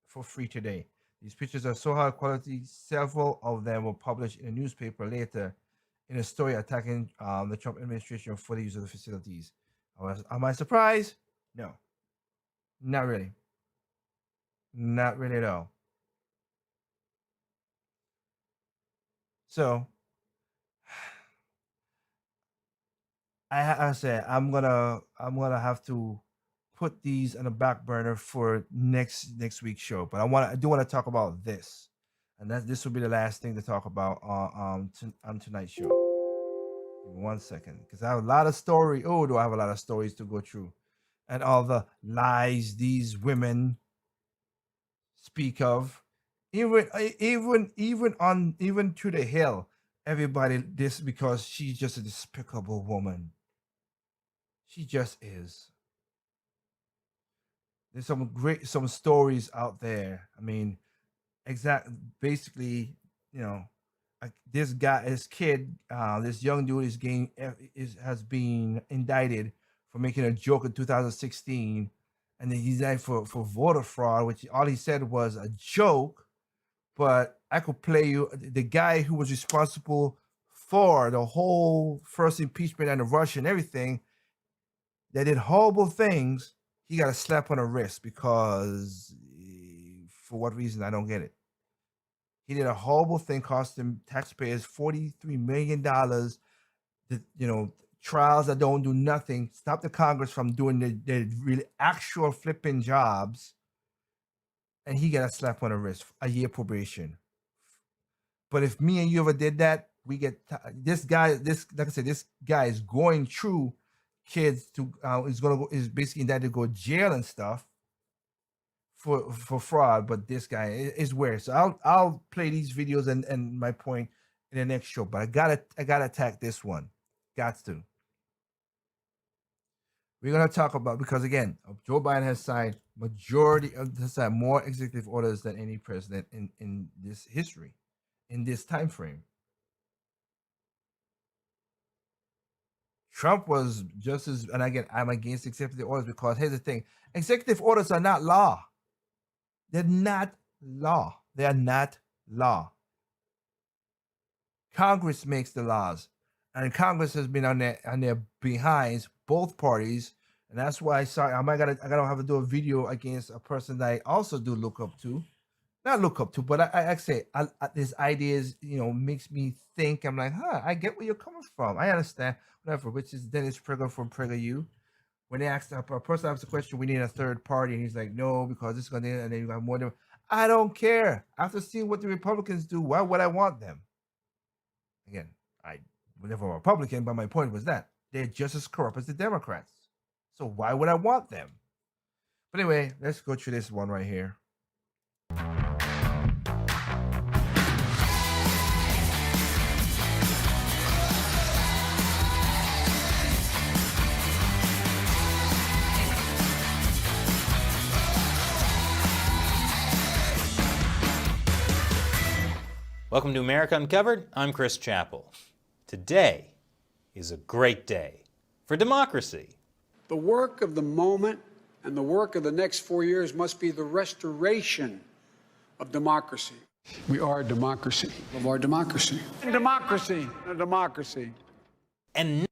for free today. These pictures are so high quality, several of them were published in a newspaper later in a story attacking the Trump administration for the use of the facilities. Am I surprised? No. Not really. Not really at all. So, I said I'm gonna have to put these on the back burner for next week's show. But I do want to talk about this, and this will be the last thing to talk about on tonight's show. Give me 1 second, because I have a lot of story. Oh, do I have a lot of stories to go through, and all the lies these women speak of, Even to the hill, everybody this because she's just a despicable woman. She just is. There's some stories out there. I mean, basically, this this young dude has been indicted for making a joke in 2016, and then he's indicted for voter fraud, which all he said was a joke. But I could play you the guy who was responsible for the whole first impeachment and the Russia and everything. That did horrible things. He got a slap on the wrist because, for what reason, I don't get it. He did a horrible thing, cost him taxpayers $43 million. Trials that don't do nothing, stop the Congress from doing the really actual flipping jobs. And he got a slap on the wrist, a year probation. But if me and you ever did that, we get this guy. Like I said, this guy is going through kids to is basically indicted to go to jail and stuff for fraud. But this guy is weird. So I'll play these videos and my point in the next show. But I gotta attack this one. Got to. We're gonna talk about, because again, Joe Biden has signed more executive orders than any president in this history, in this time frame. Trump was just as, and again, I'm against executive orders because here's the thing: executive orders are not law. They're not law. They are not law. Congress makes the laws, and Congress has been on their behinds, both parties, and that's why I gotta have to do a video against a person that I also do look up to. Not look up to, but I say this ideas, makes me think. I'm like, I get where you're coming from. I understand, whatever. Which is Dennis Prager from PragerU. When they asked a person asked the question, we need a third party, and he's like, no, because this is going to, and then you got more than. I don't care. After seeing what the Republicans do, why would I want them? Again, I was never a Republican, but my point was that they're just as corrupt as the Democrats. So why would I want them? But anyway, let's go through this one right here. Welcome to America Uncovered. I'm Chris Chappell. Today is a great day for democracy. The work of the moment and the work of the next 4 years must be the restoration of democracy. We are a democracy. Of our democracy. Democracy. A democracy. And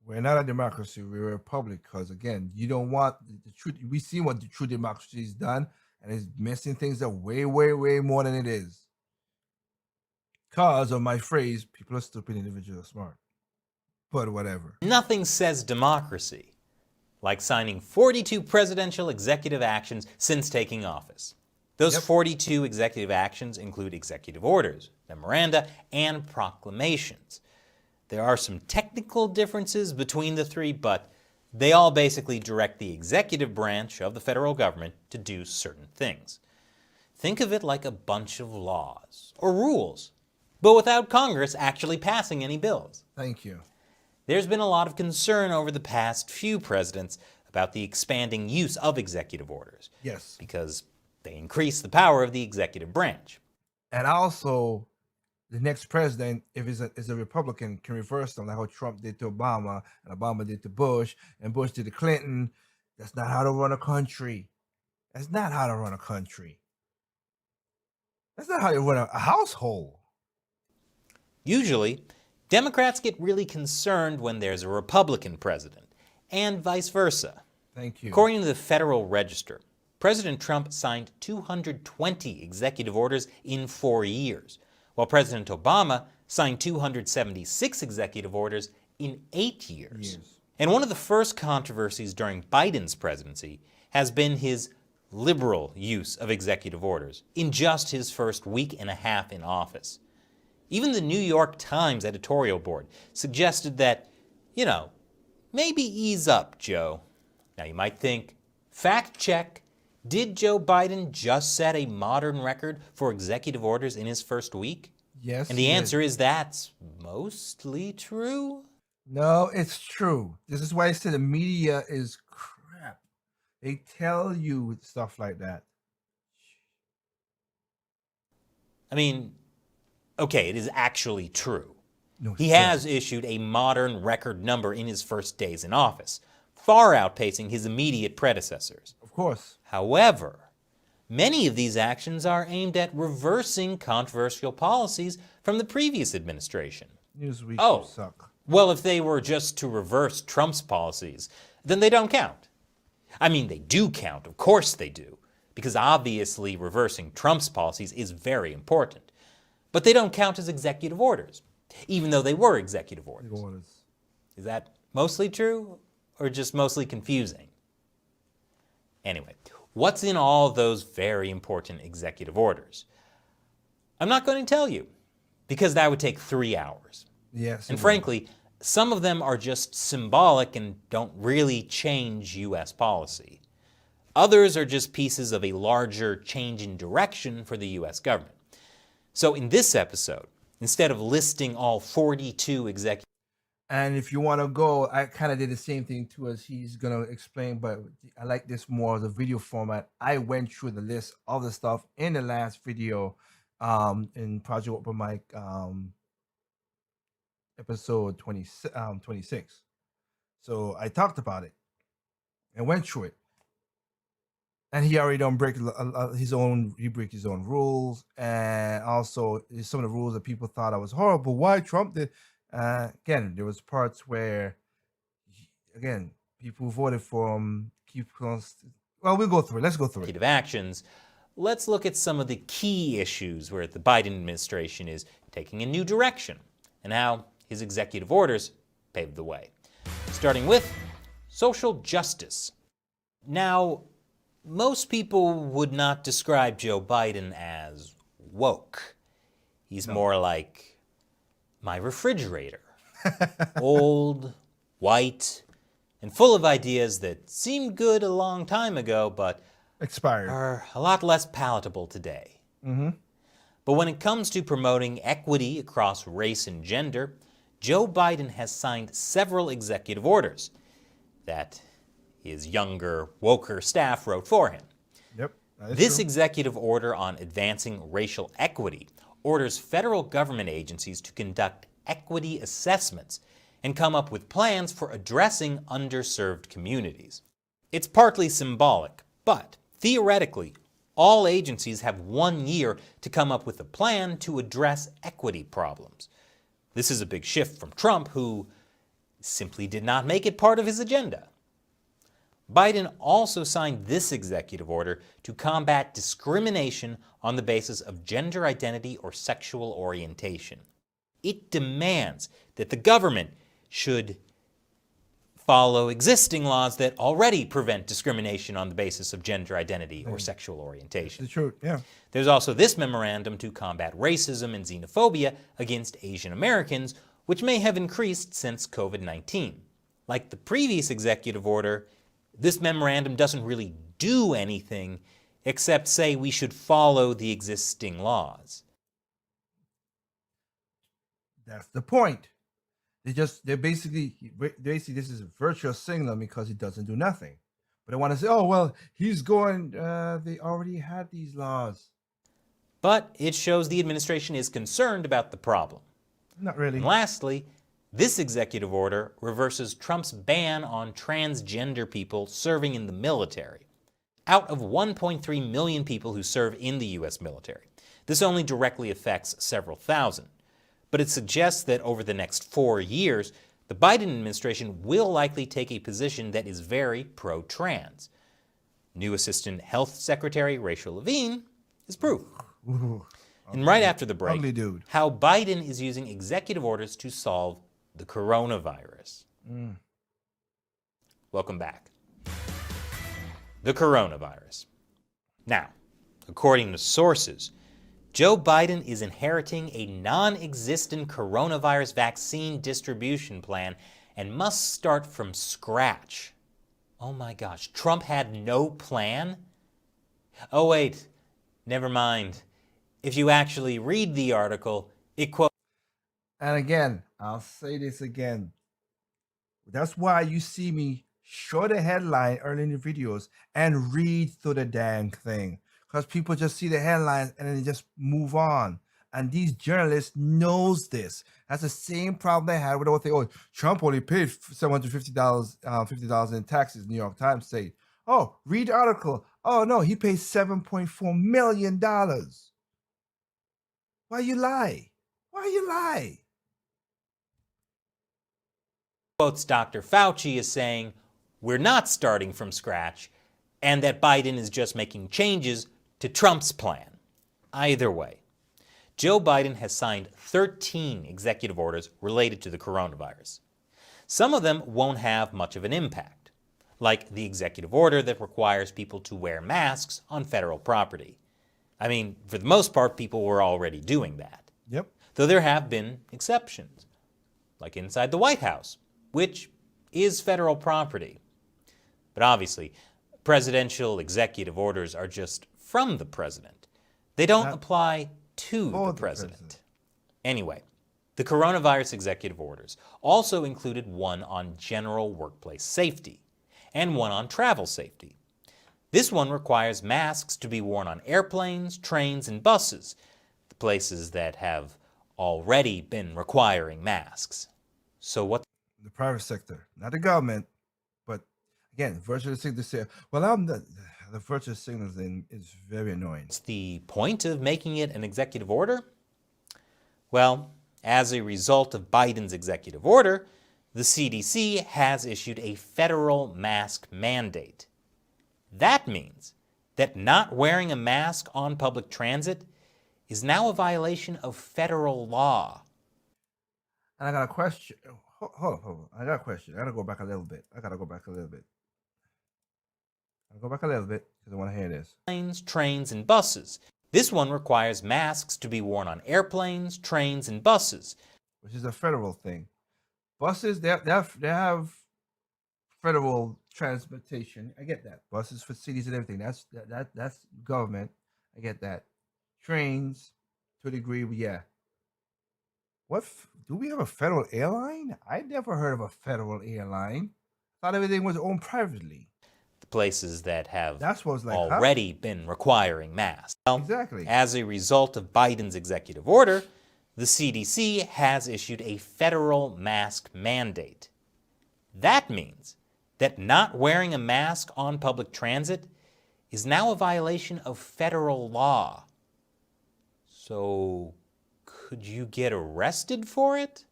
we're not a democracy. We're a republic. Because again, you don't want the truth. We see what the true democracy has done, and it's messing things up way, way, way more than it is. Because of my phrase, people are stupid, individuals are smart. But whatever. Nothing says democracy like signing 42 presidential executive actions since taking office. Those 42 executive actions include executive orders, memoranda, and proclamations. There are some technical differences between the three, but they all basically direct the executive branch of the federal government to do certain things. Think of it like a bunch of laws or rules, but without Congress actually passing any bills. Thank you. There's been a lot of concern over the past few presidents about the expanding use of executive orders. Yes. Because they increase the power of the executive branch. And also, the next president, if is a Republican, can reverse them, like how Trump did to Obama, and Obama did to Bush, and Bush did to Clinton. That's not how to run a country. That's not how to run a country. That's not how you run a household. Usually, Democrats get really concerned when there's a Republican president, and vice versa. Thank you. According to the Federal Register, President Trump signed 220 executive orders in 4 years, while President Obama signed 276 executive orders in 8 years. And one of the first controversies during Biden's presidency has been his liberal use of executive orders in just his first week and a half in office. Even the New York Times editorial board suggested that, maybe ease up, Joe. Now you might think, fact check, Did Joe Biden just set a modern record for executive orders in his first week? Yes. And the answer is that's mostly true? No, it's true. This is why I said the media is crap. They tell you stuff like that. I mean, okay, it is actually true. No, He has issued a modern record number in his first days in office, far outpacing his immediate predecessors. Of course. However, many of these actions are aimed at reversing controversial policies from the previous administration. Newsweek suck. Well, if they were just to reverse Trump's policies, then they don't count. I mean, they do count, of course they do, because obviously reversing Trump's policies is very important. But they don't count as executive orders, even though they were executive orders. Is that mostly true or just mostly confusing? Anyway, what's in all those very important executive orders? I'm not going to tell you, because that would take 3 hours. Yes. And frankly, some of them are just symbolic and don't really change U.S. policy. Others are just pieces of a larger change in direction for the U.S. government. So in this episode, instead of listing all 42 executive... And if you want to go, I kind of did the same thing too, as he's going to explain, but I like this more as a video format. I went through the list of the stuff in the last video in Project Open Mic episode 26. So I talked about it and went through it. And he already don't break his own rules, and also some of the rules that people thought I was horrible. Why Trump did? Again, there was parts where, again, people voted for him. Well, we'll go through it. Let's go through it. Actions. Let's look at some of the key issues where the Biden administration is taking a new direction and how his executive orders paved the way. Starting with social justice. Now, most people would not describe Joe Biden as woke. He's more like my refrigerator. Old, white, and full of ideas that seemed good a long time ago, but expired, are a lot less palatable today. But when it comes to promoting equity across race and gender, Joe Biden has signed several executive orders that his younger, woker staff wrote for him. Yep. This executive order on advancing racial equity orders federal government agencies to conduct equity assessments and come up with plans for addressing underserved communities. It's partly symbolic, but theoretically, all agencies have 1 year to come up with a plan to address equity problems. This is a big shift from Trump, who simply did not make it part of his agenda. Biden also signed this executive order to combat discrimination on the basis of gender identity or sexual orientation. It demands that the government should follow existing laws that already prevent discrimination on the basis of gender identity or sexual orientation. It's true, yeah. There's also this memorandum to combat racism and xenophobia against Asian Americans, which may have increased since COVID-19. Like the previous executive order, this memorandum doesn't really do anything except say we should follow the existing laws. That's the point. They basically this is a virtual signal because he doesn't do nothing. But they want to say, oh, well, he's going, they already had these laws. But it shows the administration is concerned about the problem. Not really. And lastly, this executive order reverses Trump's ban on transgender people serving in the military. Out of 1.3 million people who serve in the U.S. military, this only directly affects several thousand. But it suggests that over the next 4 years, the Biden administration will likely take a position that is very pro-trans. New Assistant Health Secretary Rachel Levine is proof. And right after the break, how Biden is using executive orders to solve the coronavirus. Welcome back. The coronavirus. Now, according to sources, Joe Biden is inheriting a non-existent coronavirus vaccine distribution plan and must start from scratch. Oh my gosh, Trump had no plan? Oh wait, never mind. If you actually read the article, it quotes... And again, I'll say this again. That's why you see me show the headline early in the videos and read through the damn thing. Because people just see the headlines and then they just move on. And these journalists knows this. That's the same problem they had with the whole thing. Oh, Trump only paid $750, $50 in taxes, New York Times say. Oh, read the article. Oh no, he paid $7.4 million. Why you lie? Why you lie? Quotes Dr. Fauci as saying, we're not starting from scratch, and that Biden is just making changes to Trump's plan. Either way, Joe Biden has signed 13 executive orders related to the coronavirus. Some of them won't have much of an impact, like the executive order that requires people to wear masks on federal property. I mean, for the most part, people were already doing that. Yep. Though there have been exceptions, like inside the White House, which is federal property. But obviously, presidential executive orders are just from the president. They don't apply to the president. Anyway, the coronavirus executive orders also included one on general workplace safety and one on travel safety. This one requires masks to be worn on airplanes, trains, and buses, the places that have already been requiring masks. So what? The private sector, not the government, but again, virtual signal say, well, the virtual signal thing is very annoying. What's the point of making it an executive order? Well, as a result of Biden's executive order, the CDC has issued a federal mask mandate. That means that not wearing a mask on public transit is now a violation of federal law. And I got a question. Hold on. I got a question. I got to go back a little bit. I'll go back a little bit because I want to hear this. Airplanes, trains, and buses. This one requires masks to be worn on airplanes, trains, and buses. Which is a federal thing. Buses, they have federal transportation. I get that. Buses for cities and everything. That's government. I get that. Trains, to a degree, yeah. Do we have a federal airline? I never heard of a federal airline. Thought everything was owned privately. The places that have like, already been requiring masks. Well, exactly. As a result of Biden's executive order, the CDC has issued a federal mask mandate. That means that not wearing a mask on public transit is now a violation of federal law. So, could you get arrested for it?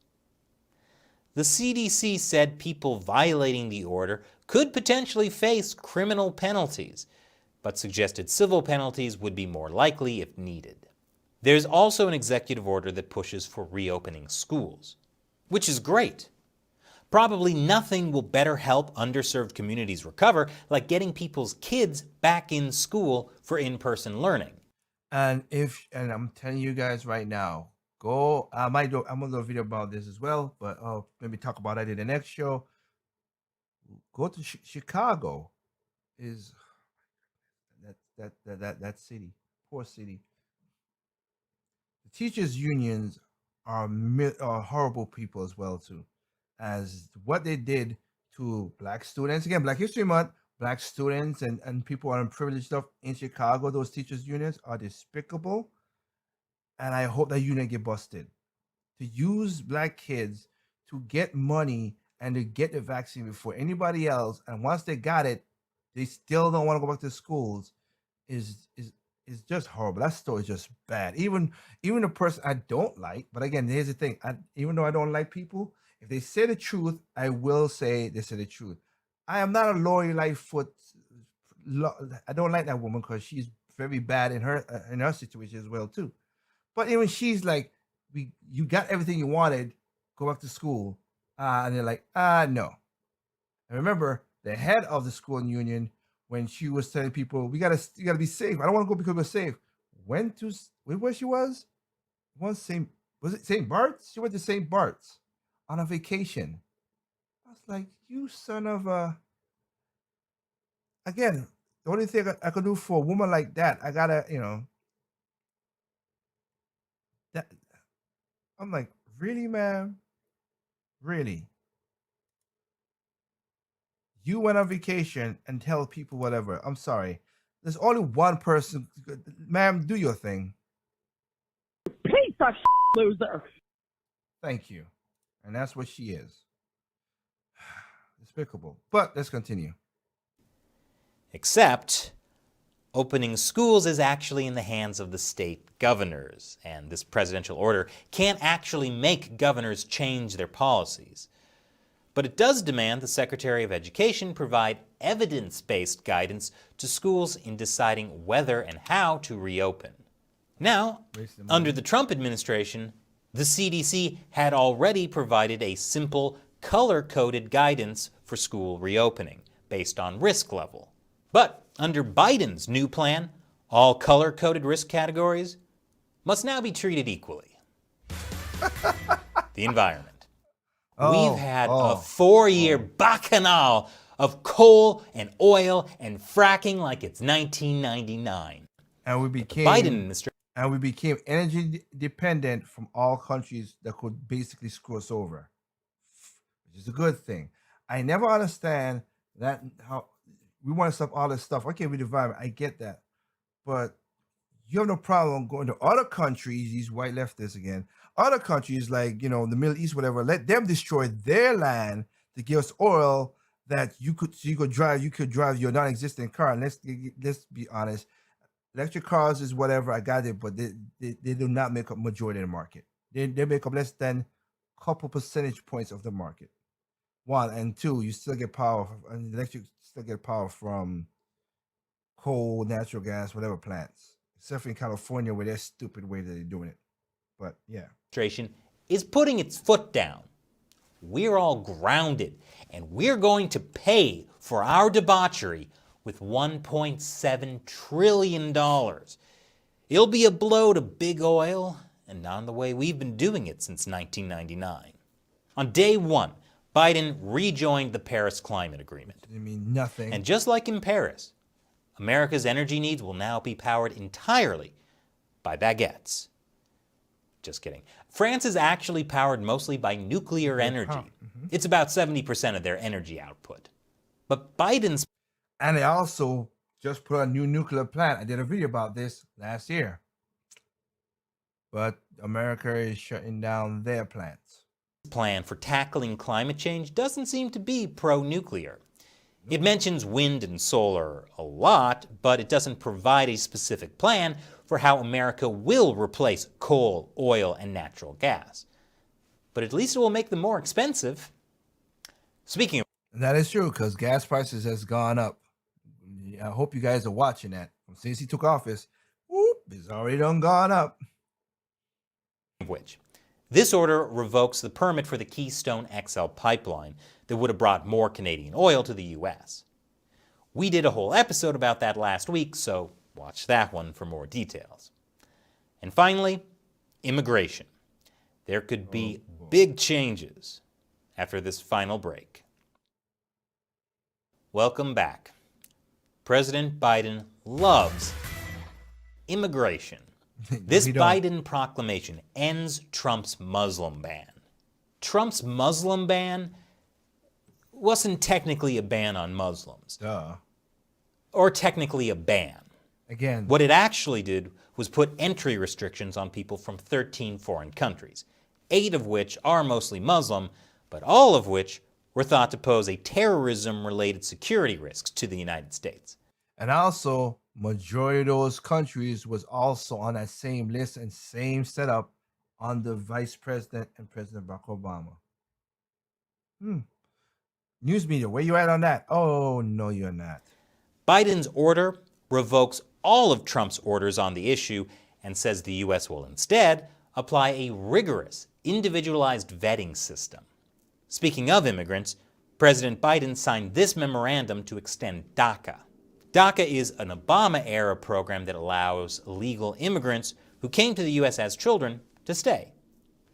The CDC said people violating the order could potentially face criminal penalties, but suggested civil penalties would be more likely if needed. There's also an executive order that pushes for reopening schools, which is great. Probably nothing will better help underserved communities recover like getting people's kids back in school for in-person learning. And I'm telling you guys right now, I'm gonna do a video about this as well, but maybe talk about it in the next show. Go to Chicago, is that city, poor city. The teachers' unions are horrible people as well too, as what they did to black students. Again, Black History Month, black students and people on privileged stuff in Chicago. Those teachers' unions are despicable. And I hope that union get busted. To use black kids to get money and to get the vaccine before anybody else, and once they got it, they still don't want to go back to schools, is just horrible. That story is just bad. Even a person I don't like, but again, here's the thing: even though I don't like people, if they say the truth, I will say they say the truth. I am not a Lori Lightfoot. I don't like that woman because she's very bad in her situation as well too. But even she's like, you got everything you wanted, go back to school. And they're like, no. And remember, the head of the school union, when she was telling people, you gotta be safe. I don't want to go because we're safe. Went to where she was? Was it St. Bart's? She went to St. Bart's on a vacation. I was like, you son of a. Again, the only thing I could do for a woman like that, I gotta, that I'm like, really, man? Really? You went on vacation and tell people whatever. I'm sorry. There's only one person. Ma'am, do your thing. Piece of loser. Thank you. And that's what she is. Despicable. But let's continue. Except opening schools is actually in the hands of the state governors, and this presidential order can't actually make governors change their policies. But it does demand the Secretary of Education provide evidence-based guidance to schools in deciding whether and how to reopen. Now, under the Trump administration, the CDC had already provided a simple, color-coded guidance for school reopening based on risk level. But under Biden's new plan, all color-coded risk categories must now be treated equally. The environment. We've had a 4-year bacchanal of coal and oil and fracking like it's 1999. And we became Biden administration. And we became energy dependent from all countries that could basically screw us over, which is a good thing. I never understand that how we want to stop all this stuff. Okay, we divide. I get that, but you have no problem going to other countries. These white leftists again. Other countries like the Middle East, whatever. Let them destroy their land to give us oil that you could drive. You could drive your non-existent car. And let's be honest. Electric cars is whatever, I got it, but they do not make up majority of the market. They make up less than a couple percentage points of the market. One, and two, you still get power, and electric still get power from coal, natural gas, whatever plants. Except for in California where they're stupid way that they're doing it. But yeah. Administration is putting its foot down. We're all grounded, and we're going to pay for our debauchery with $1.7 trillion. It'll be a blow to big oil, and not in the way we've been doing it since 1999. On day one, Biden rejoined the Paris Climate Agreement. I mean, nothing. And just like in Paris, America's energy needs will now be powered entirely by baguettes. Just kidding. France is actually powered mostly by nuclear energy. It's about 70% of their energy output. But Biden's And they also just put a new nuclear plant. I did a video about this last year. But America is shutting down their plants. Plan for tackling climate change doesn't seem to be pro-nuclear. It mentions wind and solar a lot, but it doesn't provide a specific plan for how America will replace coal, oil, and natural gas. But at least it will make them more expensive. Speaking of... That is true, because gas prices has gone up. I hope you guys are watching that. Since he took office, it's already done gone up. Which, this order revokes the permit for the Keystone XL pipeline that would have brought more Canadian oil to the U.S. We did a whole episode about that last week, so watch that one for more details. And finally, immigration. There could be big changes after this final break. Welcome back. President Biden loves immigration. This Biden proclamation ends Trump's Muslim ban. Trump's Muslim ban wasn't technically a ban on Muslims. Duh. Or technically a ban. Again. What it actually did was put entry restrictions on people from 13 foreign countries, 8 of which are mostly Muslim, but all of which were thought to pose a terrorism-related security risk to the United States. And also, majority of those countries was also on that same list and same setup under Vice President and President Barack Obama. News media, where you at on that? Oh, no, you're not. Biden's order revokes all of Trump's orders on the issue and says the U.S. will instead apply a rigorous, individualized vetting system. Speaking of immigrants, President Biden signed this memorandum to extend DACA. DACA is an Obama-era program that allows illegal immigrants who came to the U.S. as children to stay.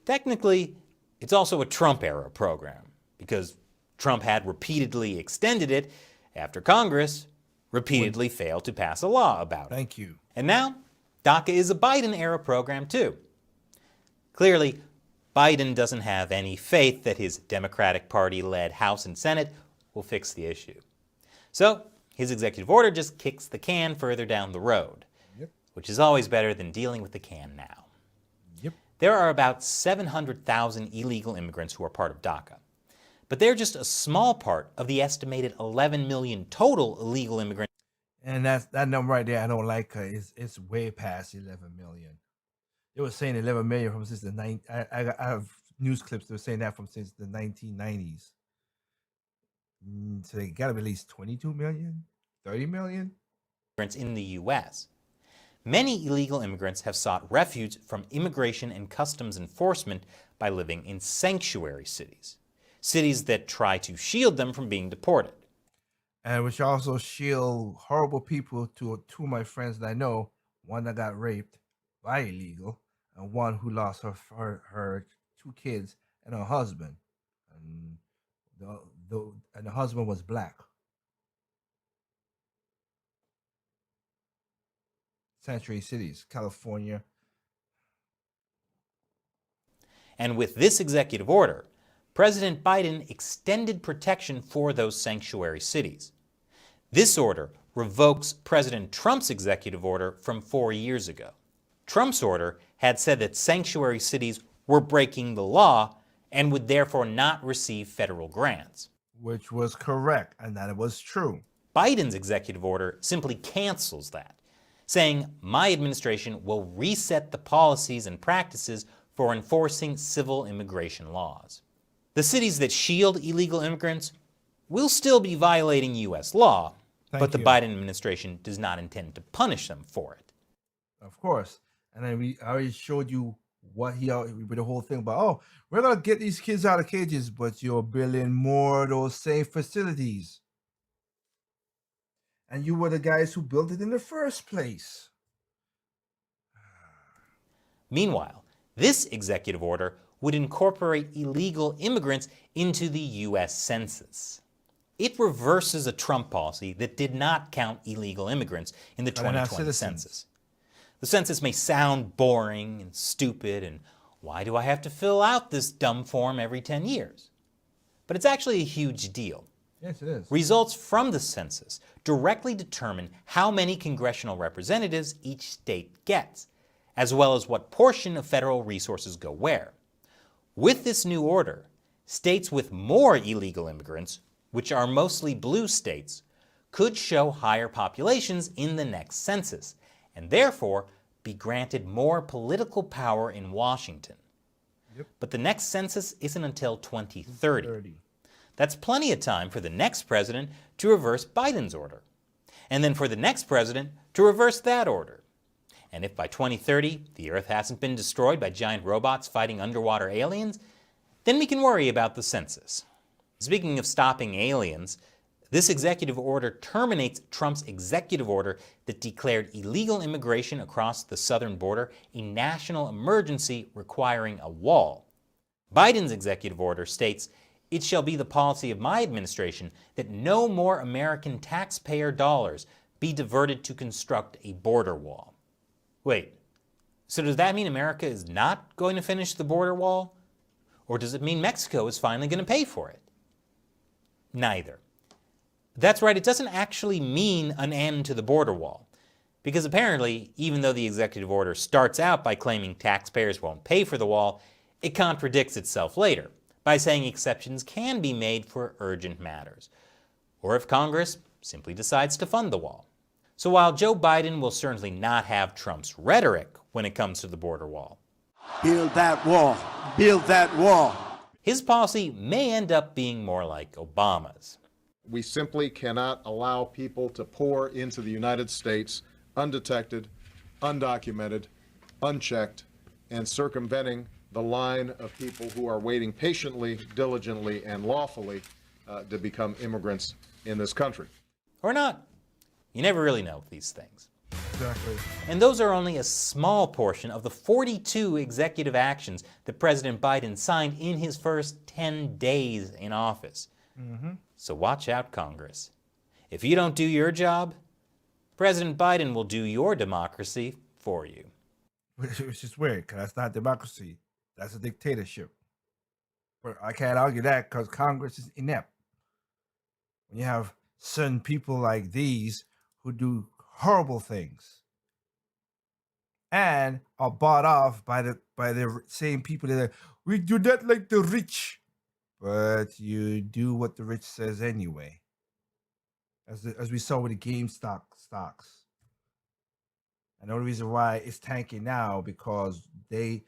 Technically, it's also a Trump-era program because Trump had repeatedly extended it after Congress repeatedly failed to pass a law about it. Thank you. And now, DACA is a Biden-era program too. Clearly, Biden doesn't have any faith that his Democratic Party-led House and Senate will fix the issue. So, his executive order just kicks the can further down the road, which is always better than dealing with the can now. There are about 700,000 illegal immigrants who are part of DACA, but they're just a small part of the estimated 11 million total illegal immigrants. And that number right there, I don't like. It's way past 11 million. They were saying 11 million from since the I have news clips that were saying that from since the 1990s. So they got to be at least 22 million, 30 million in the U.S. Many illegal immigrants have sought refuge from immigration and customs enforcement by living in sanctuary cities, cities that try to shield them from being deported. And which also shield horrible people to two of my friends that I know, one that got raped by illegal, and one who lost her 2 kids and her husband. And the husband was black. Sanctuary cities, California. And with this executive order, President Biden extended protection for those sanctuary cities. This order revokes President Trump's executive order from 4 years ago. Trump's order had said that sanctuary cities were breaking the law and would therefore not receive federal grants. Which was correct, and that it was true. Biden's executive order simply cancels that, saying my administration will reset the policies and practices for enforcing civil immigration laws. The cities that shield illegal immigrants will still be violating U.S. law, but the Biden administration does not intend to punish them for it. Of course. And then I already showed you what with the whole thing about, oh, we're going to get these kids out of cages, but you're building more of those same facilities. And you were the guys who built it in the first place. Meanwhile, this executive order would incorporate illegal immigrants into the U.S. Census. It reverses a Trump policy that did not count illegal immigrants in the 2020 census. The census may sound boring and stupid, and why do I have to fill out this dumb form every 10 years? But it's actually a huge deal. Yes, it is. Results from the census directly determine how many congressional representatives each state gets, as well as what portion of federal resources go where. With this new order, states with more illegal immigrants, which are mostly blue states, could show higher populations in the next census, and therefore be granted more political power in Washington. But the next census isn't until 2030. That's plenty of time for the next president to reverse Biden's order, and then for the next president to reverse that order. And if by 2030 the Earth hasn't been destroyed by giant robots fighting underwater aliens, then we can worry about the census. Speaking of stopping aliens, this executive order terminates Trump's executive order that declared illegal immigration across the southern border a national emergency requiring a wall. Biden's executive order states, "It shall be the policy of my administration that no more American taxpayer dollars be diverted to construct a border wall." Wait, so does that mean America is not going to finish the border wall? Or does it mean Mexico is finally going to pay for it? Neither. That's right, it doesn't actually mean an end to the border wall. Because apparently, even though the executive order starts out by claiming taxpayers won't pay for the wall, it contradicts itself later by saying exceptions can be made for urgent matters, or if Congress simply decides to fund the wall. So while Joe Biden will certainly not have Trump's rhetoric when it comes to the border wall, build that wall, build that wall, his policy may end up being more like Obama's. We simply cannot allow people to pour into the United States undetected, undocumented, unchecked, and circumventing the line of people who are waiting patiently, diligently, and lawfully to become immigrants in this country. Or not. You never really know with these things. Exactly. And those are only a small portion of the 42 executive actions that President Biden signed in his first 10 days in office. So watch out, Congress. If you don't do your job, President Biden will do your democracy for you. Which is weird, because that's not democracy. That's a dictatorship. But I can't argue that because Congress is inept. When you have certain people like these who do horrible things and are bought off by the same people that are, we do that like the rich, but you do what the rich says anyway. As we saw with the GameStop stocks. And the only reason why it's tanking now because the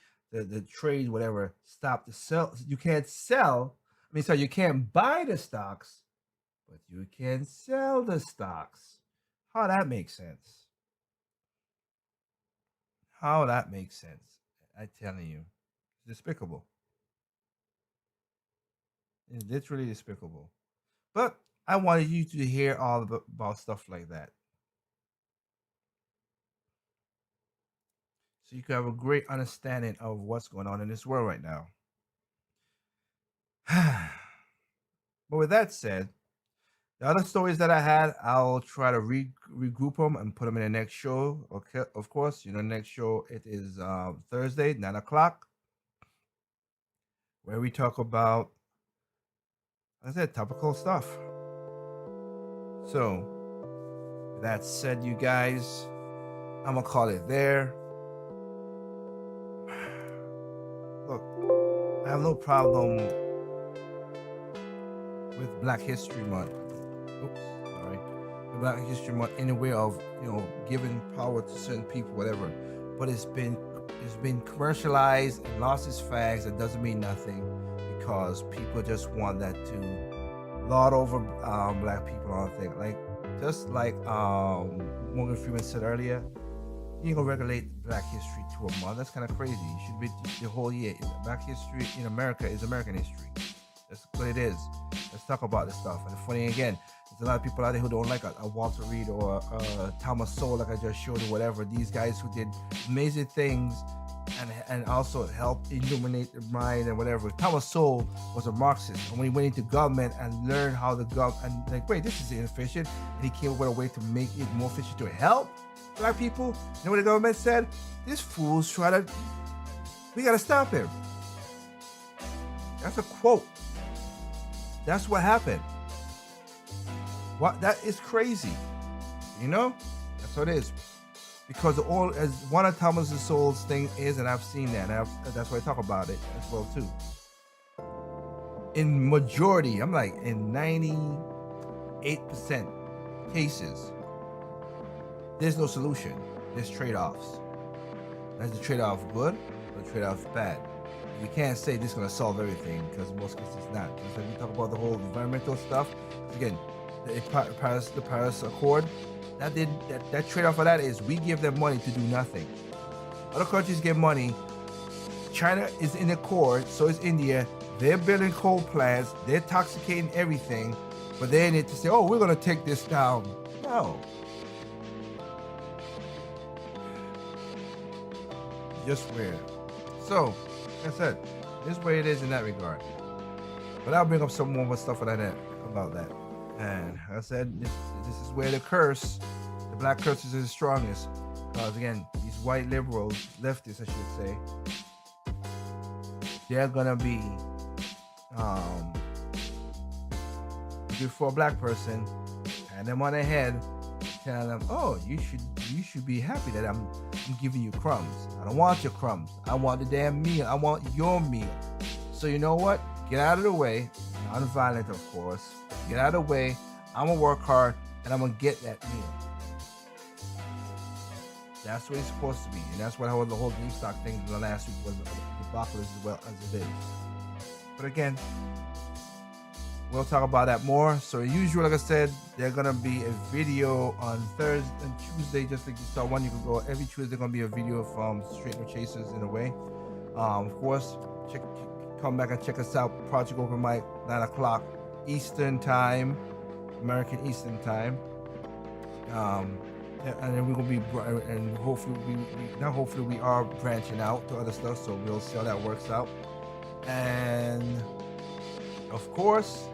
trade, whatever, stopped the sell. You can't sell. I mean, so you can't buy the stocks, but you can sell the stocks. How that makes sense? How that makes sense? I'm telling you, it's despicable. It's literally despicable. But I wanted you to hear all about stuff like that. So you can have a great understanding of what's going on in this world right now. But with that said, the other stories that I had, I'll try to regroup them and put them in the next show. Okay, of course, next show, it is Thursday, 9 o'clock, where we talk about, as I said, topical stuff. So, with that said, you guys, I'm going to call it there. Look, I have no problem with Black History Month. Oops, sorry. Black History Month in a way of, giving power to certain people, whatever. But it's been commercialized and lost its fags. It doesn't mean nothing because people just want that to lord over Black people on things. Just like Morgan Freeman said earlier, you ain't gonna regulate Black history to a month. That's kind of crazy. You should be the whole year. Black history in America is American history. That's what it is. Let's talk about this stuff. And funny again, there's a lot of people out there who don't like a Walter Reed or Thomas Sowell, like I just showed you, whatever. These guys who did amazing things and also helped illuminate the mind and whatever. Thomas Sowell was a Marxist, and when he went into government and learned how the government, and wait, this is inefficient, and he came up with a way to make it more efficient to help Black people. You know what the government said? This fool's we gotta stop him. That's a quote. That's what happened. That is crazy. That's what it is. Because as one of Thomas Sowell's thing is, and I've seen that, and that's why I talk about it as well too. In majority, I'm like in 98% cases, there's no solution. There's trade-offs. Is the trade-off good or the trade-off bad? You can't say this is going to solve everything because in most cases it's not. Just like we talk about the whole environmental stuff. Again, the Paris Accord, that trade-off for that is we give them money to do nothing. Other countries get money. China is in accord, so is India. They're building coal plants. They're toxicating everything. But they need to say, oh, we're going to take this down. No. Just weird. So, like I said, this is where it is in that regard. But I'll bring up some more stuff about that. And like I said, this is where the Black curse is the strongest. Because again, these white liberals, leftists I should say, they're gonna be good for a Black person, and them on their head, telling them, oh, you should be happy that I'm giving you crumbs. I don't want your crumbs. I want the damn meal. I want your meal. So you know what? Get out of the way. Non-violent, of course. Get out of the way. I'm gonna work hard and I'm gonna get that meal. That's what it's supposed to be, and that's what the whole GameStop thing the last week was debacle as well as it is. But again, we'll talk about that more. So as usual, like I said, there's gonna be a video on Thursday and Tuesday, just like you saw one. You can go every Tuesday. Gonna be a video from Straight No Chasers in a way. Of course, come back and check us out. Project Open Mic, 9 o'clock Eastern Time, American Eastern Time. And then we're gonna be, and hopefully we are branching out to other stuff. So we'll see how that works out. And of course,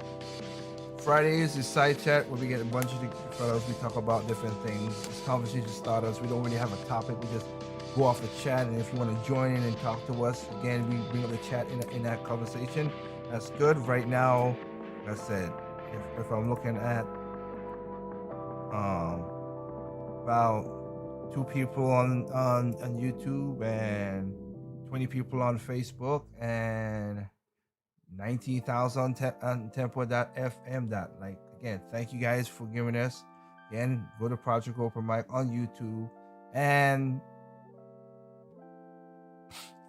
Fridays is side chat where we get a bunch of fellows. We talk about different things. It's conversation starters. We don't really have a topic. We just go off the chat. And if you want to join in and talk to us, again, we bring up the chat in that conversation. That's good. Right now, like I said, if I'm looking at about 2 people on YouTube and 20 people on Facebook and 19,000 on tempo.fm. Like, again, thank you guys for giving us. Again, go to Project Open Mic on YouTube and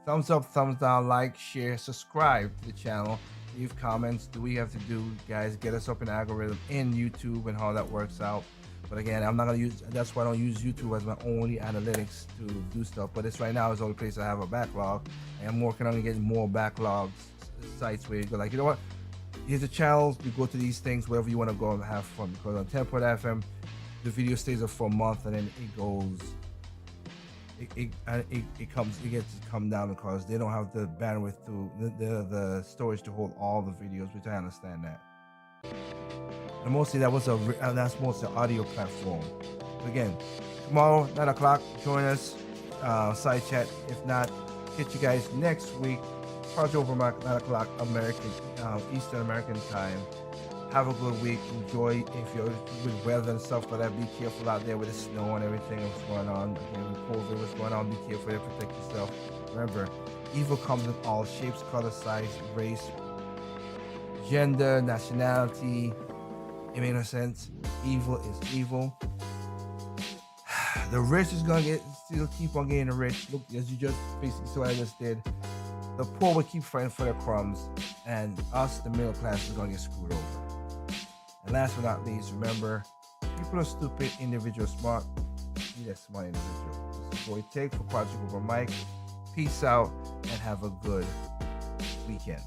thumbs up, thumbs down, like, share, subscribe to the channel, leave comments. Do we have to do, guys? Get us up in the algorithm in YouTube and how that works out. But again, I'm not gonna use. That's why I don't use YouTube as my only analytics to do stuff. But it's right now is the only place I have a backlog, and I'm working on getting more backlogs sites where you go like, you know what? Here's the channels. You go to these things wherever you want to go and have fun. Because on Tempo.fm, the video stays up for a month and then it goes. It gets to come down because they don't have the bandwidth to the storage to hold all the videos, which I understand that. And mostly that's mostly audio platform. Again, tomorrow 9 o'clock, join us, side chat. If not, catch you guys next week. Project Over 9 o'clock American Eastern American time. Have a good week. Enjoy. If you're with weather and stuff like that, be careful out there with the snow and everything that's going on. Again, with COVID, what's going on, be careful to protect yourself. Remember, evil comes in all shapes, color, size, race, gender, nationality. It makes no sense. Evil is evil. The rich is gonna still keep on getting rich. Look, as you just basically saw what I just did. The poor will keep fighting for their crumbs, and us, the middle class, is gonna get screwed over. And last but not least, remember, people are stupid, individuals smart. Be that smart individual. This is Boy Take for Project Over Mike. Peace out and have a good weekend.